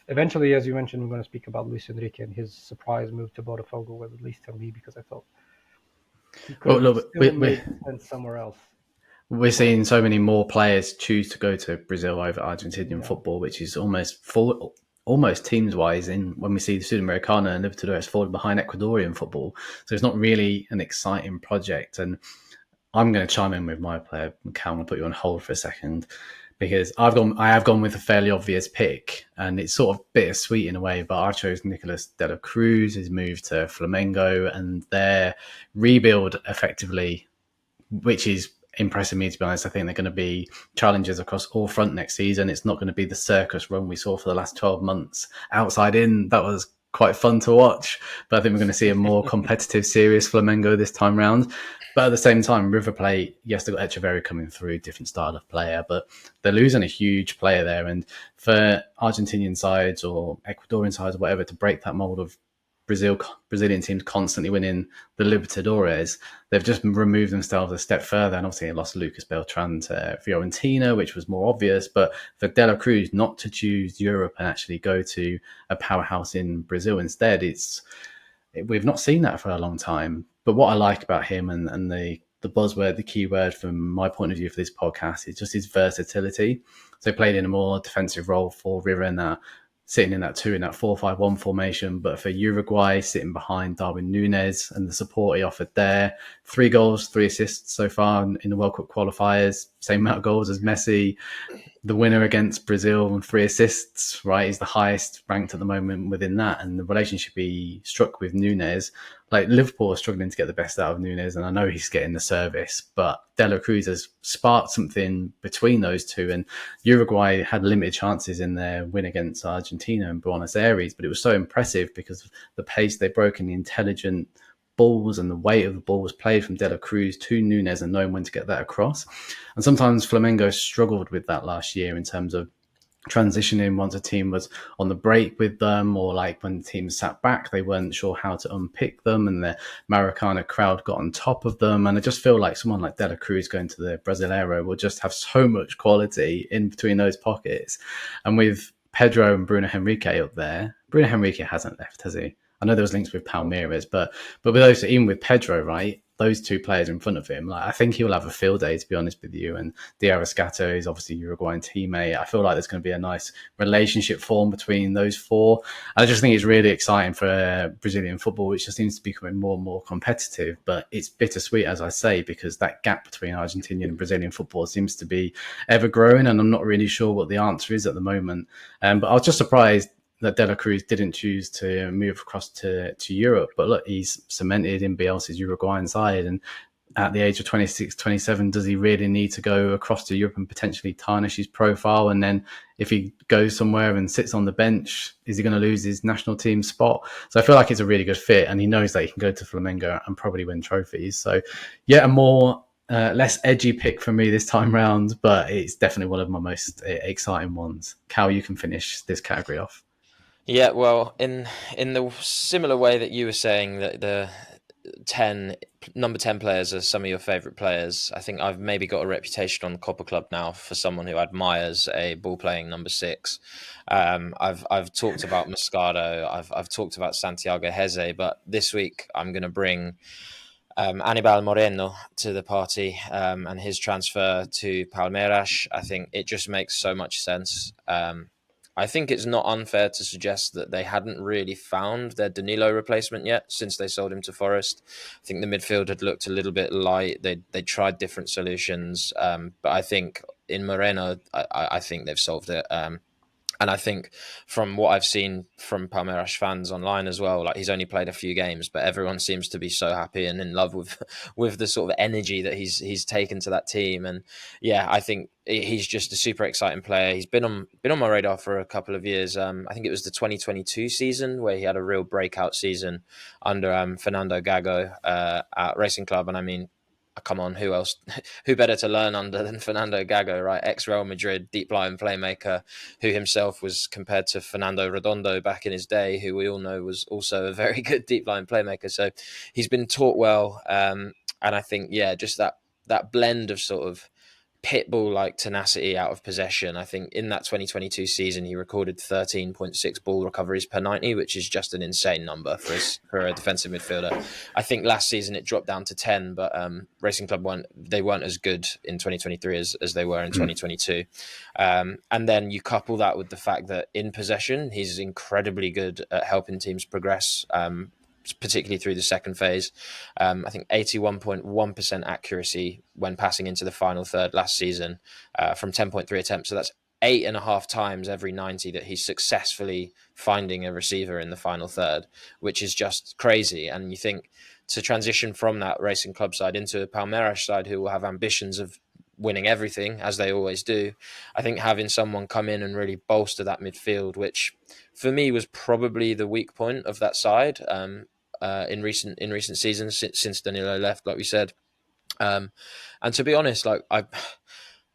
Speaker 3: eventually, as you mentioned, we're gonna speak about Luiz Henrique and his surprise move to Botafogo, well, at least to me, because I thought he could have made sense somewhere else.
Speaker 1: We're seeing so many more players choose to go to Brazil over Argentinian football, which is almost teams-wise. When we see the Sudamericana and Libertadores falling behind Ecuadorian football, so it's not really an exciting project. And I'm going to chime in with my player. Cal, I'm going to put you on hold for a second, because I have gone with a fairly obvious pick, and it's sort of bittersweet in a way. But I chose Nicolas de la Cruz. His move to Flamengo and their rebuild effectively, which is impressing me, to be honest. I think they're going to be challengers across all front next season. It's not going to be the circus run we saw for the last 12 months. Outside in, that was quite fun to watch, but I think we're going to see a more competitive, serious Flamengo this time round. But at the same time, River Plate, yes, they've got Echeverri coming through, different style of player, but they're losing a huge player there. And for Argentinian sides or Ecuadorian sides or whatever to break that mold of Brazilian teams constantly winning the Libertadores, they've just removed themselves a step further. And obviously they lost Lucas Beltran to Fiorentina, which was more obvious. But for De La Cruz not to choose Europe and actually go to a powerhouse in Brazil instead, we've not seen that for a long time. But what I like about him and the the buzzword, the key word from my point of view for this podcast is just his versatility. So he played in a more defensive role for River in that, sitting in that 4-5-1 formation. But for Uruguay, sitting behind Darwin Núñez and the support he offered there, 3 goals, 3 assists so far in the World Cup qualifiers, same amount of goals as Messi. The winner against Brazil and 3 assists, right? He's the highest ranked at the moment within that. And the relationship he struck with Núñez, like Liverpool are struggling to get the best out of Núñez, and I know he's getting the service, but De La Cruz has sparked something between those two. And Uruguay had limited chances in their win against Argentina in Buenos Aires, but it was so impressive because of the pace they broke and the intelligent balls and the weight of the ball was played from De La Cruz to Núñez and knowing when to get that across. And sometimes Flamengo struggled with that last year in terms of transitioning once a team was on the break with them, or like when the team sat back, they weren't sure how to unpick them, and the Maracana crowd got on top of them. And I just feel like someone like De La Cruz going to the Brasileiro will just have so much quality in between those pockets. And with Pedro and Bruno Henrique up there, Bruno Henrique hasn't left, has he? I know there was links with Palmeiras, but with those, even with Pedro, right, those 2 players in front of him, like, I think he'll have a field day, to be honest with you. And Di Arrascato is obviously Uruguayan teammate. I feel like there's going to be a nice relationship formed between those 4. I just think it's really exciting for Brazilian football, which just seems to be becoming more and more competitive. But it's bittersweet, as I say, because that gap between Argentinian and Brazilian football seems to be ever growing, and I'm not really sure what the answer is at the moment. But I was just surprised that De La Cruz didn't choose to move across to Europe. But look, he's cemented in Bielsa's Uruguayan side. And at the age of 26, 27, does he really need to go across to Europe and potentially tarnish his profile? And then if he goes somewhere and sits on the bench, is he going to lose his national team spot? So I feel like it's a really good fit. And he knows that he can go to Flamengo and probably win trophies. So yeah, a more less edgy pick for me this time round, but it's definitely one of my most exciting ones. Cal, you can finish this category off.
Speaker 2: Yeah, well, in the similar way that you were saying that the number 10 players are some of your favourite players, I think I've maybe got a reputation on the Copper Club now for someone who admires a ball-playing number 6. I've talked about Moscardo, I've talked about Santiago Heze, but this week I'm going to bring Anibal Moreno to the party, and his transfer to Palmeiras. I think it just makes so much sense. I think it's not unfair to suggest that they hadn't really found their Danilo replacement yet since they sold him to Forest. I think the midfield had looked a little bit light. They tried different solutions, but I think in Moreno, I think they've solved it. And I think from what I've seen from Palmeiras fans online as well, like he's only played a few games, but everyone seems to be so happy and in love with the sort of energy that he's taken to that team. And yeah, I think he's just a super exciting player. He's been on my radar for a couple of years. I think it was the 2022 season where he had a real breakout season under Fernando Gago at Racing Club. And I mean, come on, who else? Who better to learn under than Fernando Gago, right? Ex-Real Madrid, deep-line playmaker, who himself was compared to Fernando Redondo back in his day, who we all know was also a very good deep-line playmaker. So he's been taught well. And I think, yeah, just that blend of sort of pitbull-like tenacity out of possession. I think in that 2022 season, he recorded 13.6 ball recoveries per 90, which is just an insane number for a defensive midfielder. I think last season it dropped down to 10, but Racing Club weren't as good in 2023 as they were in 2022. And then you couple that with the fact that in possession, he's incredibly good at helping teams progress, particularly through the second phase. I think 81.1% accuracy when passing into the final third last season from 10.3 attempts. So that's 8.5 times every 90 that he's successfully finding a receiver in the final third, which is just crazy. And you think to transition from that Racing Club side into a Palmeiras side who will have ambitions of winning everything, as they always do, I think having someone come in and really bolster that midfield, which for me was probably the weak point of that side in recent seasons since Danilo left, like we said. And to be honest, like I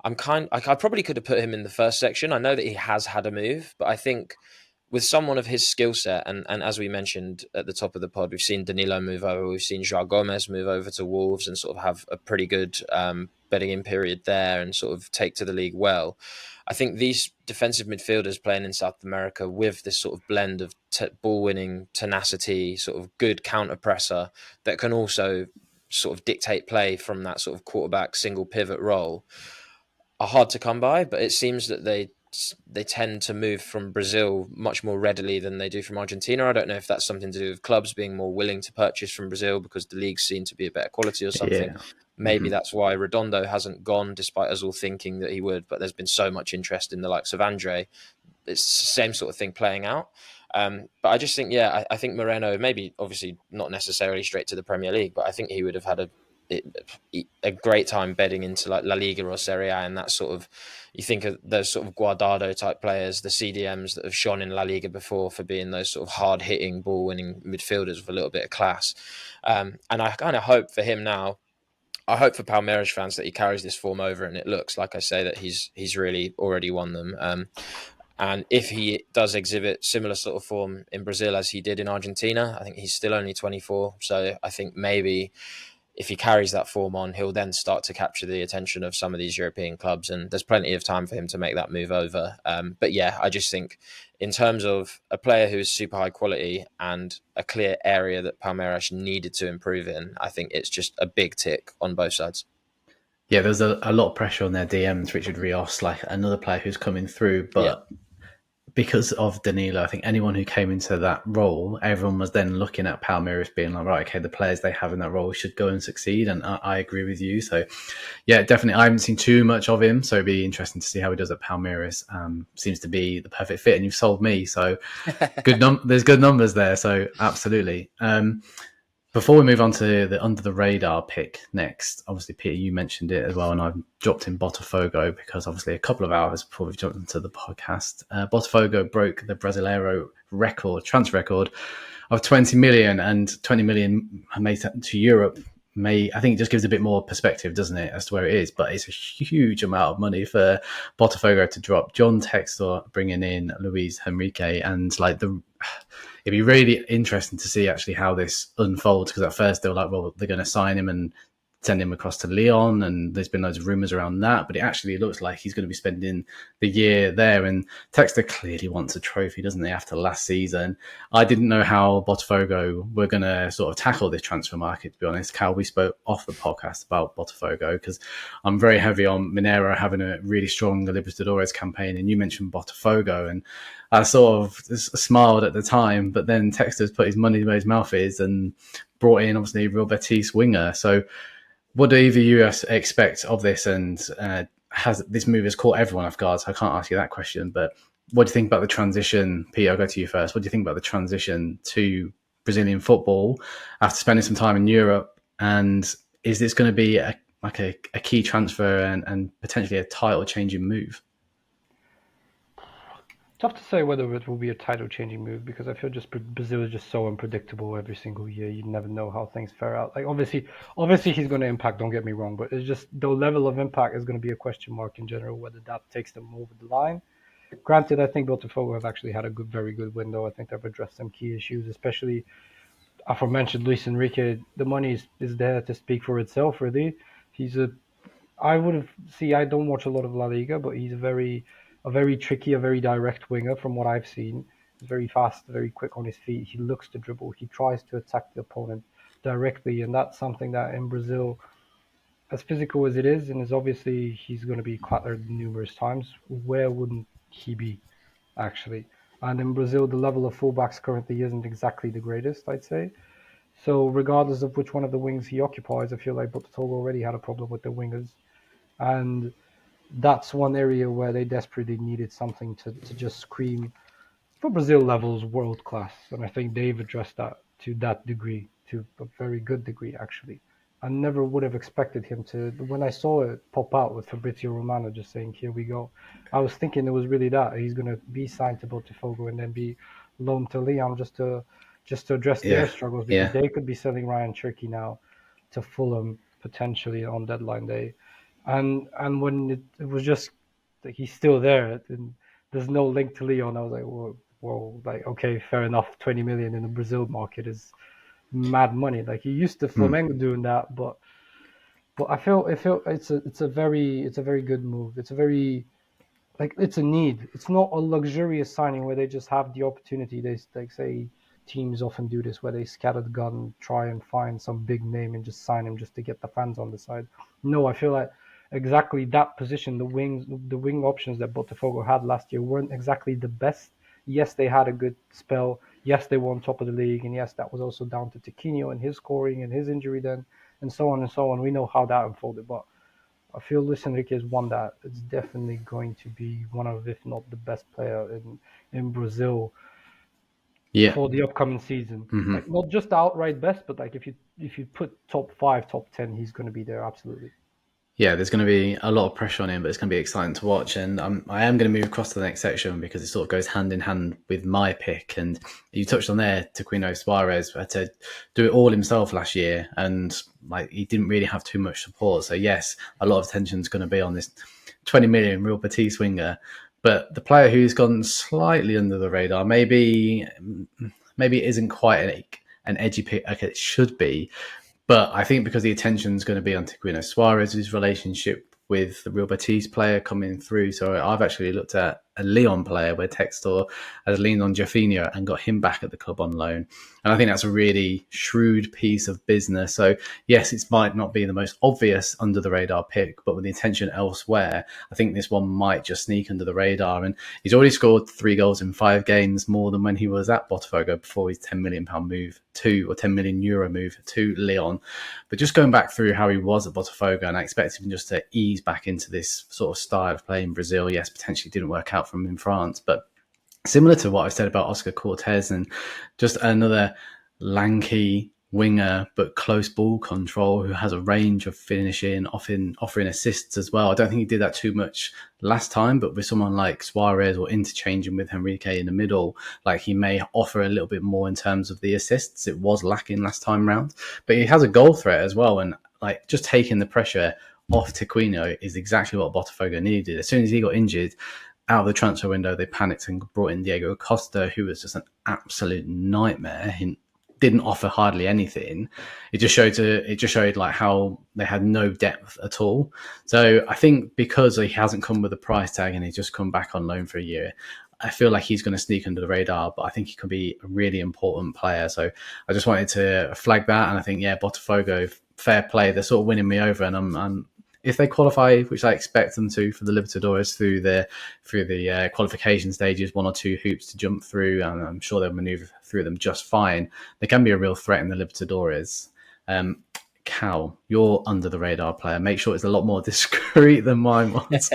Speaker 2: probably could have put him in the first section. I know that he has had a move, but I think with someone of his skill set, and as we mentioned at the top of the pod, we've seen Danilo move over, we've seen João Gomes move over to Wolves and sort of have a pretty good bedding in period there and sort of take to the league well. I think these defensive midfielders playing in South America with this sort of blend of ball-winning tenacity, sort of good counter-presser that can also sort of dictate play from that sort of quarterback single pivot role are hard to come by, but it seems that they tend to move from Brazil much more readily than they do from Argentina. I don't know if that's something to do with clubs being more willing to purchase from Brazil because the leagues seem to be a better quality or something.
Speaker 1: Yeah.
Speaker 2: Maybe that's why Redondo hasn't gone, despite us all thinking that he would. But there's been so much interest in the likes of Andre. It's the same sort of thing playing out. But I just think, I think Moreno, maybe obviously not necessarily straight to the Premier League, but I think he would have had a great time bedding into like La Liga or Serie A, and that sort of, you think of those sort of Guardado type players, the CDMs that have shone in La Liga before for being those sort of hard hitting, ball winning midfielders with a little bit of class. And I kind of hope for him now. I hope for Palmeiras fans that he carries this form over, and it looks like I say that he's really already won them. And if he does exhibit similar sort of form in Brazil as he did in Argentina, I think he's still only 24. So I think maybe if he carries that form on, he'll then start to capture the attention of some of these European clubs. And there's plenty of time for him to make that move over. But yeah, I just think in terms of a player who is super high quality and a clear area that Palmeiras needed to improve in, I think it's just a big tick on both sides.
Speaker 1: Yeah, there's a lot of pressure on their DMs, Richard Rios, like another player who's coming through, but because of Danilo, I think anyone who came into that role, everyone was then looking at Palmeiras being like, right, okay, the players they have in that role should go and succeed. And I agree with you. So, yeah, definitely. I haven't seen too much of him, so it'd be interesting to see how he does at Palmeiras. Seems to be the perfect fit, and you've sold me. So, there's good numbers there. So, absolutely. Before we move on to the under the radar pick next, obviously, Peter, you mentioned it as well, and I've dropped in Botafogo because obviously a couple of hours before we've jumped into the podcast, Botafogo broke the Brasileiro transfer record of 20 million, and 20 million made to Europe. I think it just gives a bit more perspective, doesn't it, as to where it is, but it's a huge amount of money for Botafogo to drop. John Textor bringing in Luiz Henrique, and like it'd be really interesting to see actually how this unfolds, because at first they were like, well, they're going to sign him and send him across to Lyon, and there's been loads of rumours around that, but it actually looks like he's going to be spending the year there, and Textor clearly wants a trophy, doesn't he, after last season. I didn't know how Botafogo were going to sort of tackle this transfer market, to be honest. Cal, we spoke off the podcast about Botafogo, because I'm very heavy on Mineiro having a really strong Libertadores campaign, and you mentioned Botafogo, and I sort of smiled at the time, but then Textor's put his money where his mouth is and brought in, obviously, Real Betis winger. So what do either you expect of this? And has this move has caught everyone off guard? So I can't ask you that question, but what do you think about the transition? Peter, I'll go to you first. What do you think about the transition to Brazilian football after spending some time in Europe? And is this going to be a key transfer and potentially a title-changing move?
Speaker 3: Tough to say whether it will be a title-changing move, because I feel just Brazil is just so unpredictable every single year. You never know how things fare out. Like obviously he's going to impact. Don't get me wrong, but it's just the level of impact is going to be a question mark in general, whether that takes them over the line. Granted, I think Botafogo have actually had a very good window. I think they've addressed some key issues, especially aforementioned Luis Henrique. The money is there to speak for itself. Really, I don't watch a lot of La Liga, but he's a very tricky, a very direct winger from what I've seen. He's very fast, very quick on his feet. He looks to dribble. He tries to attack the opponent directly, and that's something that in Brazil, as physical as it is, and as obviously he's going to be clattered numerous times, where wouldn't he be, actually? And in Brazil, the level of fullbacks currently isn't exactly the greatest, I'd say. So regardless of which one of the wings he occupies, I feel like Botafogo already had a problem with the wingers. And that's one area where they desperately needed something to just scream, for Brazil levels, world class. And I think they've addressed that to that degree, to a very good degree, actually. I never would have expected him to. When I saw it pop out with Fabrizio Romano just saying, here we go, I was thinking it was really that. He's going to be signed to Botafogo and then be loaned to Lyon just to address their struggles, because they could be selling Ryan Cherky now to Fulham potentially on deadline day. And when it was just like he's still there and there's no link to Lyon, I was like, whoa, like, okay, fair enough. 20 million in the Brazil market is mad money. Like he used to Flamengo doing that, but I feel it's a very good move. It's a very, like, it's a need. It's not a luxurious signing where they just have the opportunity. They say teams often do this, where they scatter the gun, try and find some big name and just sign him just to get the fans on the side. No, I feel like exactly that position, the wing options that Botafogo had last year weren't exactly the best. Yes, they had a good spell. Yes, they won top of the league, and yes, that was also down to Tiquinho and his scoring and his injury then, and so on and so on. We know how that unfolded, but I feel Luis Henrique is one that is definitely going to be one of, if not the best player in Brazil
Speaker 1: Yeah.
Speaker 3: for the upcoming season. Like not just the outright best, but like if you put top 5, top 10, he's going to be there absolutely.
Speaker 1: Yeah, there's going to be a lot of pressure on him, but it's going to be exciting to watch. And I am going to move across to the next section because it sort of goes hand in hand with my pick. And you touched on there, Tiquinho Suarez had to do it all himself last year, and like he didn't really have too much support. So yes, a lot of attention is going to be on this 20 million Real Betis winger. But the player who's gone slightly under the radar, maybe it isn't quite an edgy pick like it should be. But I think because the attention is going to be on Tiquinho Suarez's relationship with the Real Betis player coming through. So I've actually looked at a Lyon player where Textor has leaned on Jofinho and got him back at the club on loan. And I think that's a really shrewd piece of business. So yes, it might not be the most obvious under the radar pick, but with the attention elsewhere, I think this one might just sneak under the radar. And he's already scored 3 goals in 5 games, more than when he was at Botafogo before his €10 million move to, or €10 million move to Lyon. But just going back through how he was at Botafogo, and I expect him just to ease back into this sort of style of play in Brazil. Yes, potentially didn't work out from in France, but similar to what I've said about Oscar Cortes, and just another lanky winger but close ball control who has a range of finishing, offering assists as well. I don't think he did that too much last time, but with someone like Suarez or interchanging with Henrique in the middle, like he may offer a little bit more in terms of the assists. It was lacking last time round, but he has a goal threat as well, and like just taking the pressure off Tiquinho is exactly what Botafogo needed. As soon as he got injured out of the transfer window, they panicked and brought in Diego Costa, who was just an absolute nightmare. He didn't offer hardly anything. It just showed like how they had no depth at all. So I think because he hasn't come with a price tag and he's just come back on loan for a year, I feel like he's going to sneak under the radar, but I think he could be a really important player. So I just wanted to flag that. And I think, yeah, Botafogo, fair play. They're sort of winning me over, and I'm if they qualify, which I expect them to, for the Libertadores through the qualification stages, 1 or 2 hoops to jump through, and I'm sure they'll maneuver through them just fine. They can be a real threat in the Libertadores. Cal, you're under the radar player. Make sure it's a lot more discreet than mine was.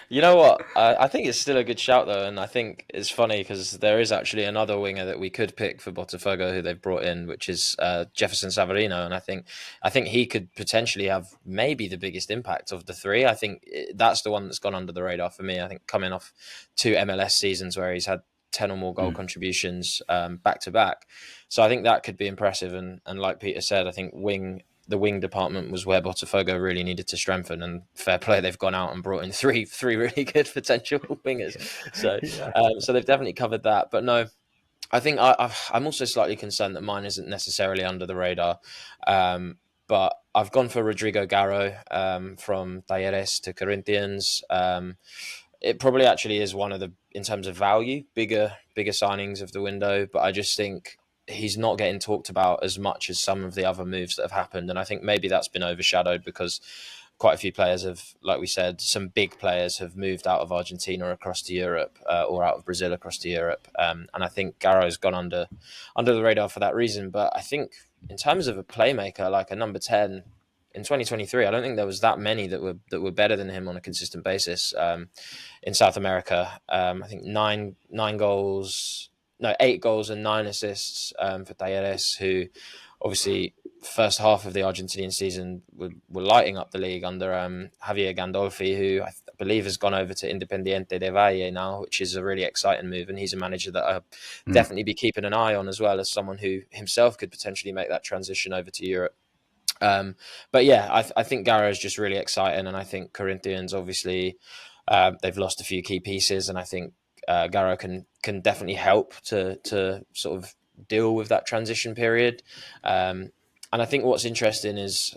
Speaker 2: You know what? I think it's still a good shout though, and I think it's funny because there is actually another winger that we could pick for Botafogo who they've brought in, which is Jefferson Savarino, and I think he could potentially have maybe the biggest impact of the 3. I think that's the one that's gone under the radar for me. I think coming off 2 MLS seasons where he's had 10 or more goal contributions back to back, so I think that could be impressive. And like Peter said, I think the wing department was where Botafogo really needed to strengthen, and fair play, they've gone out and brought in three really good potential wingers. So so they've definitely covered that. But no, I think I'm also slightly concerned that mine isn't necessarily under the radar. But I've gone for Rodrigo Garro from Talleres to Corinthians. It probably actually is one of the, in terms of value, bigger signings of the window, but I just think he's not getting talked about as much as some of the other moves that have happened. And I think maybe that's been overshadowed because quite a few players have, like we said, some big players have moved out of Argentina across to Europe or out of Brazil across to Europe. And I think Garro's gone under the radar for that reason. But I think in terms of a playmaker, like a number 10 in 2023, I don't think there was that many that were better than him on a consistent basis in South America. I think 8 goals and 9 assists for Talleres, who obviously first half of the Argentinian season were lighting up the league under Javier Gandolfi, who I believe has gone over to Independiente de Valle now, which is a really exciting move. And he's a manager that I'll definitely be keeping an eye on, as well as someone who himself could potentially make that transition over to Europe. But yeah, I think Garro is just really exciting. And I think Corinthians, obviously, they've lost a few key pieces, and I think Garro can definitely help to sort of deal with that transition period. And I think what's interesting is,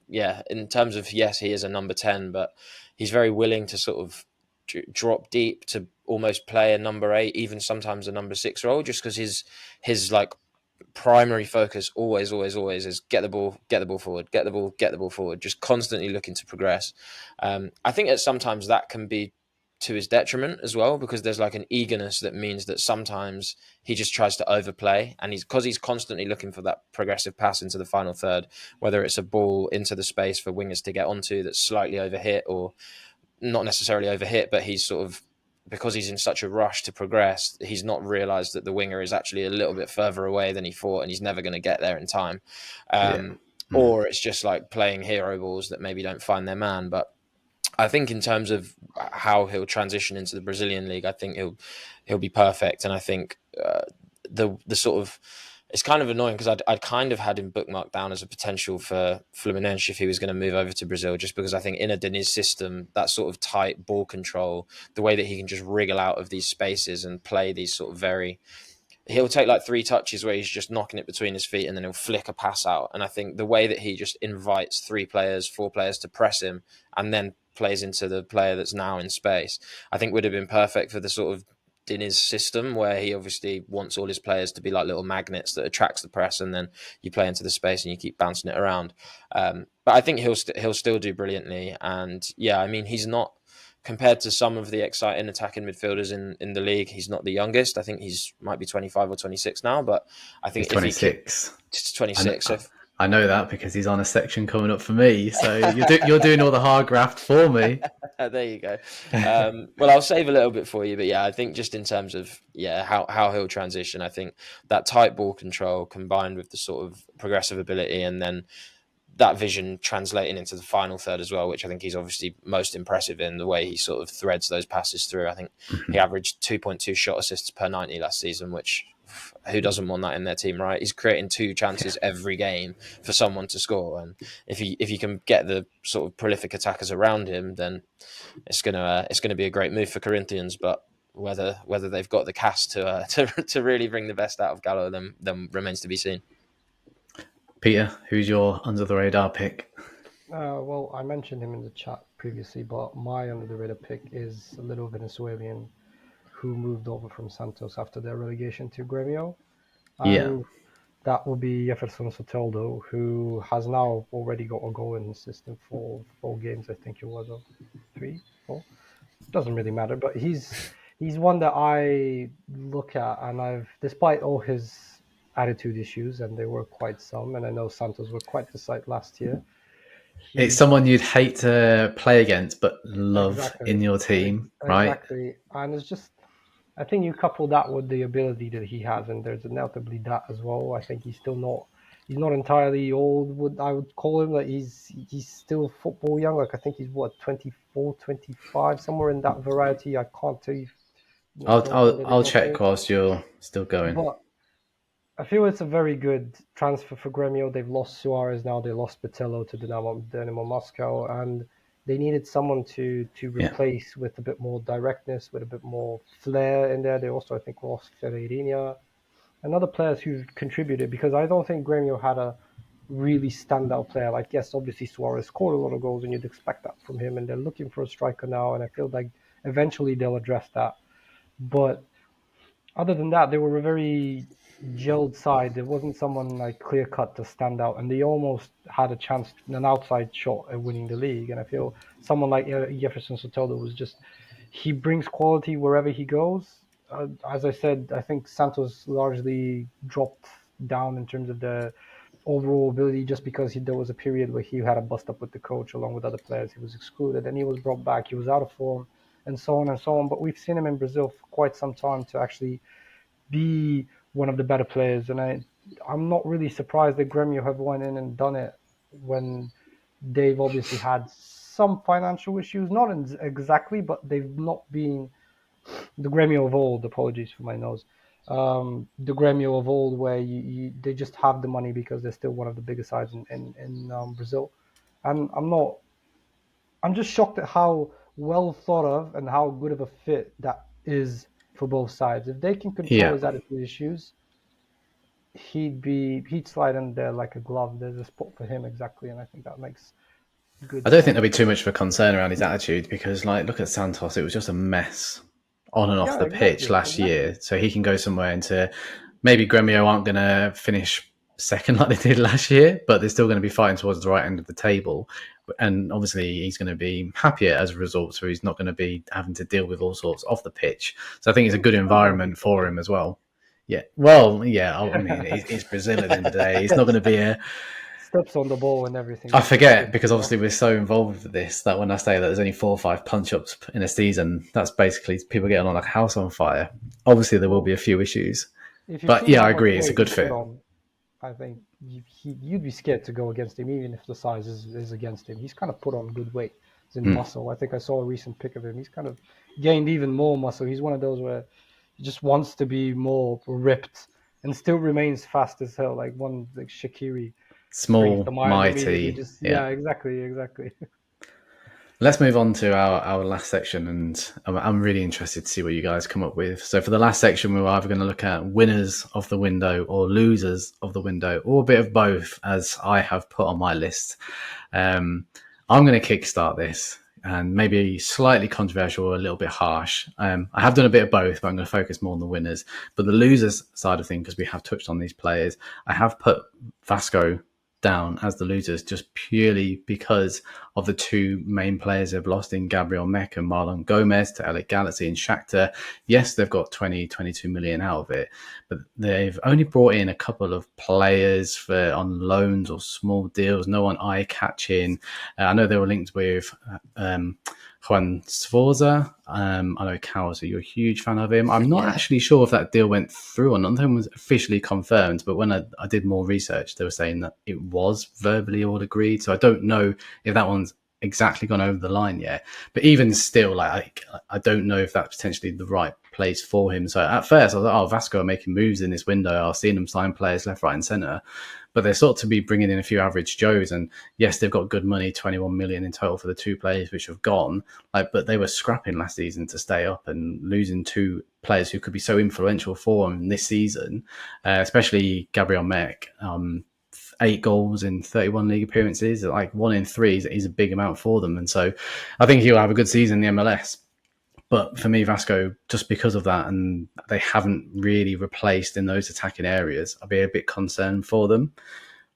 Speaker 2: in terms of, yes, he is a number 10, but he's very willing to sort of drop deep to almost play a number 8, even sometimes a number 6 role, just because his like primary focus always is get the ball forward, get the ball forward, just constantly looking to progress. I think at sometimes that can be to his detriment as well, because there's like an eagerness that means that sometimes he just tries to overplay, and he's constantly looking for that progressive pass into the final third, whether it's a ball into the space for wingers to get onto that's slightly overhit, or not necessarily overhit, but he's sort of, because he's in such a rush to progress, he's not realised that the winger is actually a little bit further away than he thought, and he's never going to get there in time. Or it's just like playing hero balls that maybe don't find their man. But I think in terms of how he'll transition into the Brazilian league, I think he'll be perfect. And I think the sort of, it's kind of annoying because I'd kind of had him bookmarked down as a potential for Fluminense if he was going to move over to Brazil, just because I think in a Diniz system, that sort of tight ball control, the way that he can just wriggle out of these spaces and play these sort of he'll take like 3 touches where he's just knocking it between his feet and then he'll flick a pass out. And I think the way that he just invites 4 players to press him and then plays into the player that's now in space, I think would have been perfect for the sort of Diniz system, where he obviously wants all his players to be like little magnets that attracts the press, and then you play into the space and you keep bouncing it around. But I think he'll still do brilliantly. And yeah, I mean, he's not, compared to some of the exciting attacking midfielders in the league, he's not the youngest. I think he's might be 25 or 26 now, but I think
Speaker 1: he's 26.
Speaker 2: It's 26.
Speaker 1: I know that because he's on a section coming up for me. So you're doing all the hard graft for me.
Speaker 2: There you go. Well, I'll save a little bit for you, but yeah, I think just in terms of how he'll transition, I think that tight ball control combined with the sort of progressive ability, and then that vision translating into the final third as well, which I think he's obviously most impressive in, the way he sort of threads those passes through. I think he averaged 2.2 shot assists per 90 last season, which who doesn't want that in their team, right? He's creating 2 chances every game for someone to score, and if you can get the sort of prolific attackers around him, then it's gonna be a great move for Corinthians. But whether they've got the cast to really bring the best out of Gallo, then remains to be seen.
Speaker 1: Peter, who's your under the radar pick?
Speaker 3: Well, I mentioned him in the chat previously, but my under the radar pick is a little Venezuelan who moved over from Santos after their relegation to Grêmio. That will be Jefferson Soteldo, who has now already got a goal in the system for 4 games, I think it was, or 3, 4. Doesn't really matter, but he's one that I look at, and despite all his attitude issues, and there were quite some, and I know Santos were quite the sight last year.
Speaker 1: It's someone you'd hate to play against, but love in your team, right?
Speaker 3: Exactly, and it's just, I think you couple that with the ability that he has, and there's inevitably that as well. I think he's not entirely old. I would call him, like he's still football young. Like I think he's 24, 25, somewhere in that variety. I can't tell you.
Speaker 1: I'll check whilst you're still going.
Speaker 3: But I feel it's a very good transfer for Grêmio. They've lost Suarez now. They lost Botelho to Dynamo Moscow, and they needed someone to replace with a bit more directness, with a bit more flair in there. They also, I think, lost Ferreirinha and other players who contributed, because I don't think Grêmio had a really standout player. Like, yes, obviously Suarez scored a lot of goals, and you'd expect that from him, and they're looking for a striker now, and I feel like eventually they'll address that. But other than that, they were a very gelled side. There wasn't someone like clear cut to stand out, and they almost had a chance, an outside shot at winning the league. And I feel someone like Jefferson Soteldo was just, he brings quality wherever he goes. As I said, I think Santos largely dropped down in terms of the overall ability, just because there was a period where he had a bust up with the coach along with other players. He was excluded, and he was brought back. He was out of form, and so on and so on. But we've seen him in Brazil for quite some time to actually be one of the better players, and I'm not really surprised that Grêmio have went in and done it when they've obviously had some financial issues, not exactly, but they've not been the Grêmio of old. Apologies for my nose. The Grêmio of old, where they just have the money because they're still one of the biggest sides in Brazil, and I'm just shocked at how well thought of and how good of a fit that is for both sides. If they can control his attitude issues, he'd slide in there like a glove. There's a spot for him exactly, and I think that makes good.
Speaker 1: I don't think there'll be too much of a concern around his attitude, because, like, look at Santos; it was just a mess on and off the pitch last year, so he can go somewhere into maybe Gremio aren't going to finish second like they did last year, but they're still going to be fighting towards the right end of the table. And obviously he's going to be happier as a result, so he's not going to be having to deal with all sorts off the pitch. So I think it's a good environment for him as well. Yeah, well, yeah, I mean, it's Brazil at the end of the day. He's not going to be a...
Speaker 3: Steps on the ball and everything.
Speaker 1: I forget, because obviously we're so involved with this, that when I say that there's only 4 or 5 punch-ups in a season, that's basically people getting on like a house on fire. Obviously there will be a few issues. But yeah, I agree, it's a good fit.
Speaker 3: I think you'd be scared to go against him, even if the size is against him. He's kind of put on good weight. He's in muscle. I think I saw a recent pic of him. He's kind of gained even more muscle. He's one of those where he just wants to be more ripped and still remains fast as hell, like one like Shaqiri.
Speaker 1: Small, mighty.
Speaker 3: Yeah, exactly.
Speaker 1: Let's move on to our last section, and I'm really interested to see what you guys come up with. So for the last section, we're either going to look at winners of the window or losers of the window, or a bit of both, as I have put on my list. I'm going to kickstart this, and maybe slightly controversial or a little bit harsh. I have done a bit of both, but I'm going to focus more on the winners. But the losers side of things, because we have touched on these players, I have put Vasco down as the losers just purely because of the 2 main players they've lost in Gabriel Mek and Marlon Gomes to LA Galaxy and Shakhtar. Yes, they've got 22 million out of it, but they've only brought in a couple of players on loans or small deals, no one eye-catching. I know they were linked with Juan Sforza. I know Cal, so you're a huge fan of him. I'm not actually sure if that deal went through or not. Nothing was officially confirmed, but when I did more research, they were saying that it was verbally all agreed. So I don't know if that one's exactly gone over the line yet. But even still, like I don't know if that's potentially the right place for him. So at first I was like, Vasco are making moves in this window. I've seen them sign players left, right and centre. But they're sort to be bringing in a few average Joes. And yes, they've got good money, 21 million in total for the 2 players which have gone. But they were scrapping last season to stay up, and losing 2 players who could be so influential for them this season, especially Gabriel Mek. 8 goals in 31 league appearances, like 1 in 3 is a big amount for them. And so I think he'll have a good season in the MLS. But for me, Vasco, just because of that, and they haven't really replaced in those attacking areas, I'll be a bit concerned for them.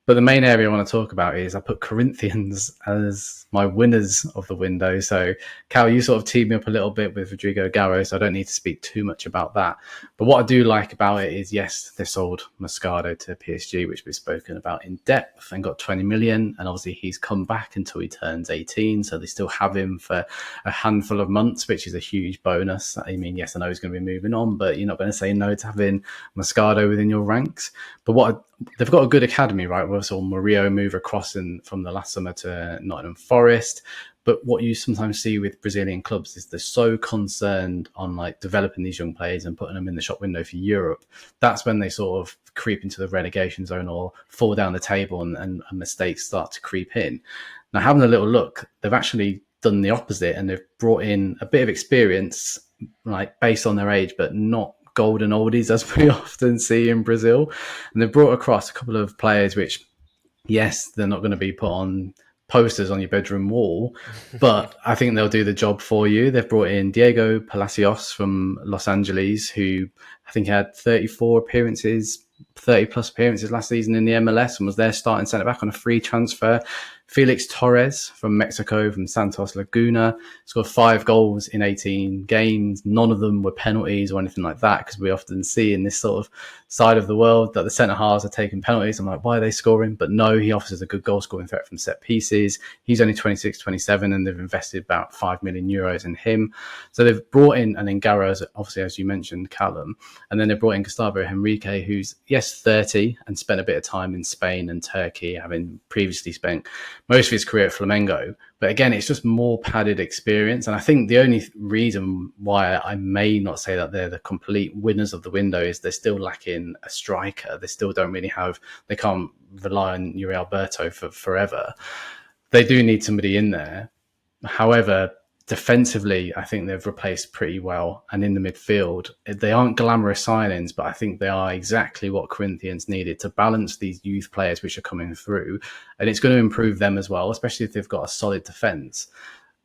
Speaker 1: But the main area I want to talk about is I put Corinthians as my winners of the window. So, Cal, you sort of teed me up a little bit with Rodrigo Garro, so I don't need to speak too much about that. But what I do like about it is, yes, they sold Moscardo to PSG, which we've spoken about in depth, and got 20 million. And obviously he's come back until he turns 18. So they still have him for a handful of months, which is a huge bonus. I mean, yes, I know he's going to be moving on, but you're not going to say no to having Moscardo within your ranks. But they've got a good academy, right? We saw Murillo move across from the last summer to Nottingham Forest. But what you sometimes see with Brazilian clubs is they're so concerned on like developing these young players and putting them in the shop window for Europe. That's when they sort of creep into the relegation zone or fall down the table, and mistakes start to creep in. Now, having a little look, they've actually done the opposite, and they've brought in a bit of experience, like based on their age, but not golden oldies as we often see in Brazil. And they've brought across a couple of players which, yes, they're not going to be put on posters on your bedroom wall, but I think they'll do the job for you. They've brought in Diego Palacios from Los Angeles, who I think had 30 plus appearances last season in the MLS and was their starting centre-back on a free transfer. Felix Torres from Mexico, from Santos Laguna, scored 5 goals in 18 games. None of them were penalties or anything like that, because we often see in this sort of side of the world that the centre-halves are taking penalties. I'm like, why are they scoring? But no, he offers a good goal-scoring threat from set pieces. He's only 26, 27, and they've invested about 5 million euros in him. So they've brought in, and then Garros, obviously, as you mentioned, Callum, and then they brought in Gustavo Henrique, who's, yes, 30, and spent a bit of time in Spain and Turkey, having previously spent most of his career at Flamengo. But again, it's just more padded experience. And I think the only reason why I may not say that they're the complete winners of the window is they're still lacking a striker. They still don't really they can't rely on Yuri Alberto for forever. They do need somebody in there. However, defensively, I think they've replaced pretty well. And in the midfield, they aren't glamorous signings, but I think they are exactly what Corinthians needed to balance these youth players which are coming through. And it's going to improve them as well, especially if they've got a solid defence.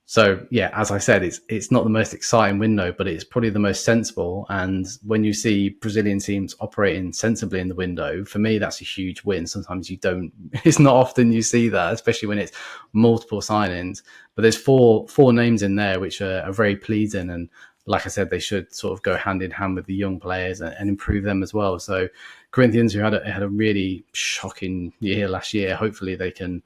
Speaker 1: So yeah, as I said, it's not the most exciting window, but it's probably the most sensible. And when you see Brazilian teams operating sensibly in the window, for me that's a huge win. Sometimes you don't. It's not often you see that, especially when it's multiple signings. But there's four names in there which are very pleasing, and like I said, they should sort of go hand in hand with the young players and improve them as well. So Corinthians, who had a really shocking year last year, hopefully they can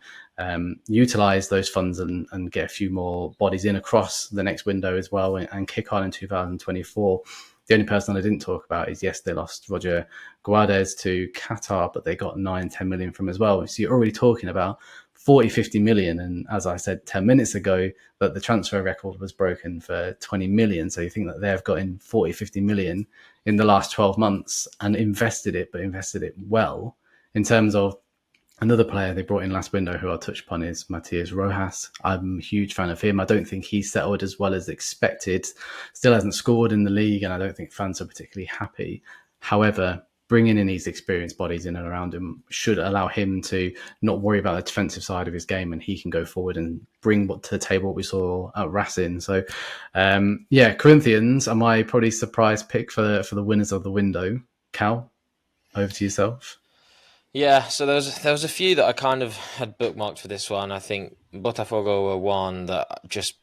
Speaker 1: utilize those funds and get a few more bodies in across the next window as well and kick on in 2024. The only person I didn't talk about is, yes, they lost Roger Guedes to Qatar, but they got 9-10 million from as well. So you're already talking about 40-50 million. And as I said 10 minutes ago, that the transfer record was broken for 20 million. So you think that they've got in 40-50 million in the last 12 months and invested it well. In terms of another player they brought in last window who I'll touch upon is Matias Rojas. I'm a huge fan of him. I don't think he's settled as well as expected. Still hasn't scored in the league, and I don't think fans are particularly happy. However, bringing in these experienced bodies in and around him should allow him to not worry about the defensive side of his game, and he can go forward and bring to the table what we saw at Racing. So, Corinthians are my probably surprise pick for the winners of the window. Cal, over to yourself.
Speaker 2: Yeah, so there was a few that I kind of had bookmarked for this one. I think Botafogo were one that just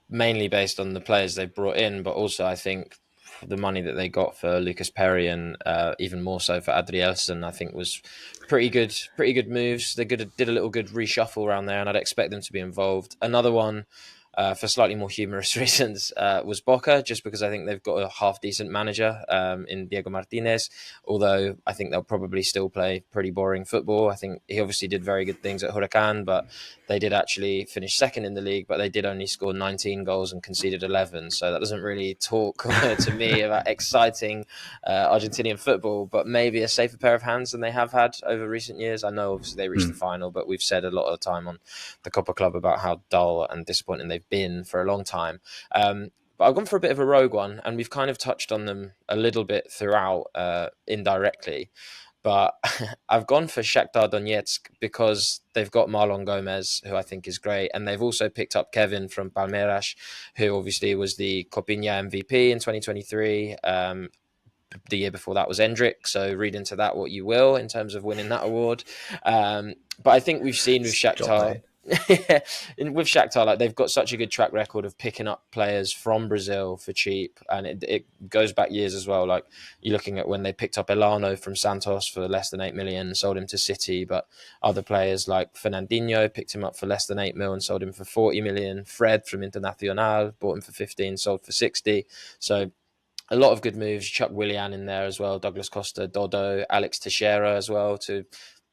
Speaker 2: mainly based on the players they brought in, but also I think the money that they got for Lucas Perry and even more so for Adrielson, I think was pretty good moves. They did a little good reshuffle around there, and I'd expect them to be involved. Another one, for slightly more humorous reasons, was Boca, just because I think they've got a half-decent manager in Diego Martinez, although I think they'll probably still play pretty boring football. I think he obviously did very good things at Huracan, but they did actually finish second in the league, but they did only score 19 goals and conceded 11, so that doesn't really talk to me about exciting Argentinian football, but maybe a safer pair of hands than they have had over recent years. I know obviously they reached the final, but we've said a lot of the time on the Copa Club about how dull and disappointing they've been for a long time. But I've gone for a bit of a rogue one, and we've kind of touched on them a little bit throughout indirectly. But I've gone for Shakhtar Donetsk because they've got Marlon Gomes, who I think is great. And they've also picked up Kevin from Palmeiras, who obviously was the Copinha MVP in 2023. The year before that was Endrick. So read into that what you will in terms of winning that award. But I think we've seen with Shakhtar... with Shakhtar, like they've got such a good track record of picking up players from Brazil for cheap, and it goes back years as well. Like you're looking at when they picked up Elano from Santos for less than 8 million, sold him to City, but other players like Fernandinho picked him up for less than 8 million and sold him for 40 million. Fred from Internacional bought him for 15, sold for 60. So a lot of good moves. Chuck Willian in there as well, Douglas Costa, Dodo, Alex Teixeira as well to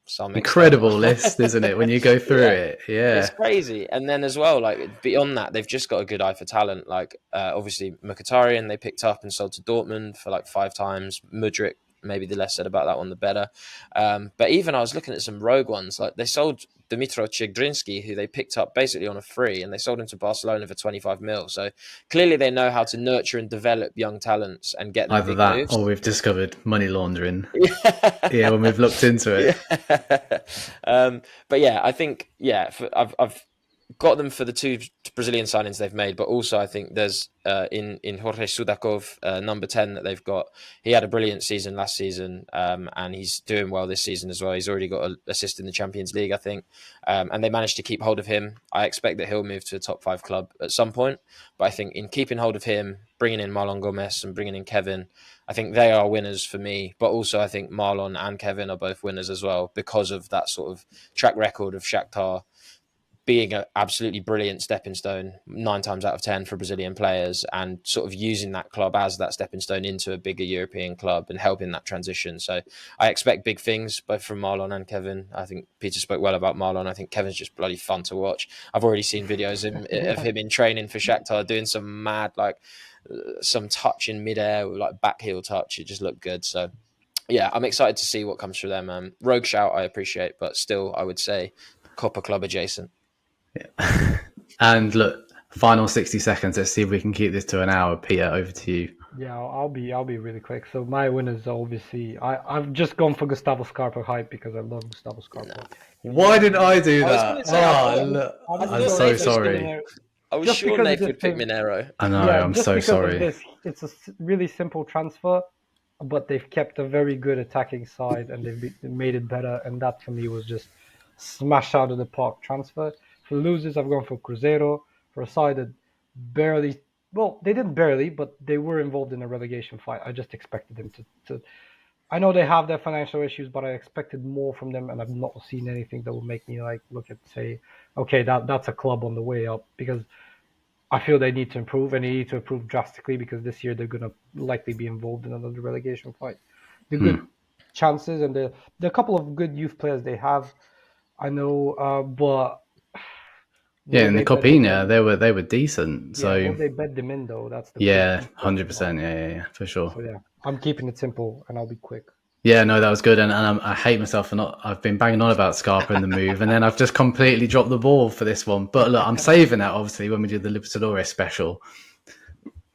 Speaker 2: some
Speaker 1: incredible list, isn't it, when you go through it? Yeah,
Speaker 2: it's crazy. And then as well, like beyond that, they've just got a good eye for talent. Like obviously Mkhitaryan they picked up and sold to Dortmund for like 5 times. Mudryk, maybe the less said about that one the better. But even I was looking at some rogue ones, like they sold Dmitro Chigrinsky, who they picked up basically on a free, and they sold him to Barcelona for 25 mil. So clearly they know how to nurture and develop young talents and get them
Speaker 1: either
Speaker 2: big
Speaker 1: that
Speaker 2: moves.
Speaker 1: or we've discovered money laundering. Yeah, when we've looked into it.
Speaker 2: But yeah, I think I've got them for the 2 Brazilian signings they've made, but also I think there's in Jorge Sudakov, number 10 that they've got. He had a brilliant season last season, and he's doing well this season as well. He's already got an assist in the Champions League, I think, and they managed to keep hold of him. I expect that he'll move to a top 5 club at some point, but I think in keeping hold of him, bringing in Marlon Gomes and bringing in Kevin, I think they are winners for me. But also I think Marlon and Kevin are both winners as well because of that sort of track record of Shakhtar being an absolutely brilliant stepping stone 9 times out of 10 for Brazilian players, and sort of using that club as that stepping stone into a bigger European club and helping that transition. So I expect big things both from Marlon and Kevin. I think Peter spoke well about Marlon. I think Kevin's just bloody fun to watch. I've already seen videos of him in training for Shakhtar doing some mad, like some touch in midair, like back heel touch. It just looked good. So yeah, I'm excited to see what comes through them. Rogue shout I appreciate, but still I would say Copper Club adjacent.
Speaker 1: Yeah. And look, final 60 seconds. Let's see if we can keep this to an hour. Peter, over to you.
Speaker 3: Yeah, I'll be really quick. So my winners are obviously I've just gone for Gustavo Scarpa hype because I love Gustavo Scarpa.
Speaker 1: Why didn't I do that?
Speaker 2: I'm
Speaker 1: I'm so sorry.
Speaker 2: I I was
Speaker 3: Just
Speaker 2: sure
Speaker 3: because of
Speaker 2: Nath
Speaker 3: this
Speaker 2: would pick
Speaker 3: thing-
Speaker 2: Minero.
Speaker 1: I know.
Speaker 3: Yeah,
Speaker 1: I'm
Speaker 3: just
Speaker 1: so
Speaker 3: because
Speaker 1: sorry.
Speaker 3: of this, it's a really simple transfer, but they've kept a very good attacking side and they made it better. And that for me was just smash out of the park transfer. For losers, I've gone for Cruzeiro, for a side that barely, well, they didn't barely, but they were involved in a relegation fight. I just expected them to I know they have their financial issues, but I expected more from them, and I've not seen anything that will make me like look at say, okay, that's a club on the way up, because I feel they need to improve, and they need to improve drastically because this year they're gonna likely be involved in another relegation fight. The good chances and the couple of good youth players they have, I know, but
Speaker 1: Yeah,
Speaker 3: will
Speaker 1: in the
Speaker 3: they bed them
Speaker 1: Copina,
Speaker 3: in?
Speaker 1: they were decent.
Speaker 3: Yeah, will
Speaker 1: So
Speaker 3: they bed them in though? That's the
Speaker 1: yeah,
Speaker 3: big question mark.
Speaker 1: 100%. Yeah, for sure.
Speaker 3: So yeah, I'm keeping it simple, and I'll be quick.
Speaker 1: Yeah, no, that was good, and I hate myself for not. I've been banging on about Scarpa in the move, and then I've just completely dropped the ball for this one. But look, I'm saving that obviously when we do the Libertadores special.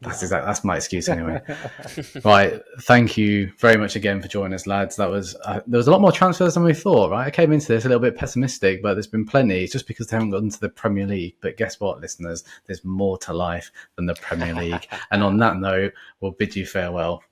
Speaker 1: That's my excuse anyway. Right, thank you very much again for joining us, lads. That was there was a lot more transfers than we thought. Right, I came into this a little bit pessimistic, but there's been plenty. It's just because they haven't gotten to the Premier League. But guess what, listeners? There's more to life than the Premier League. And on that note, we'll bid you farewell.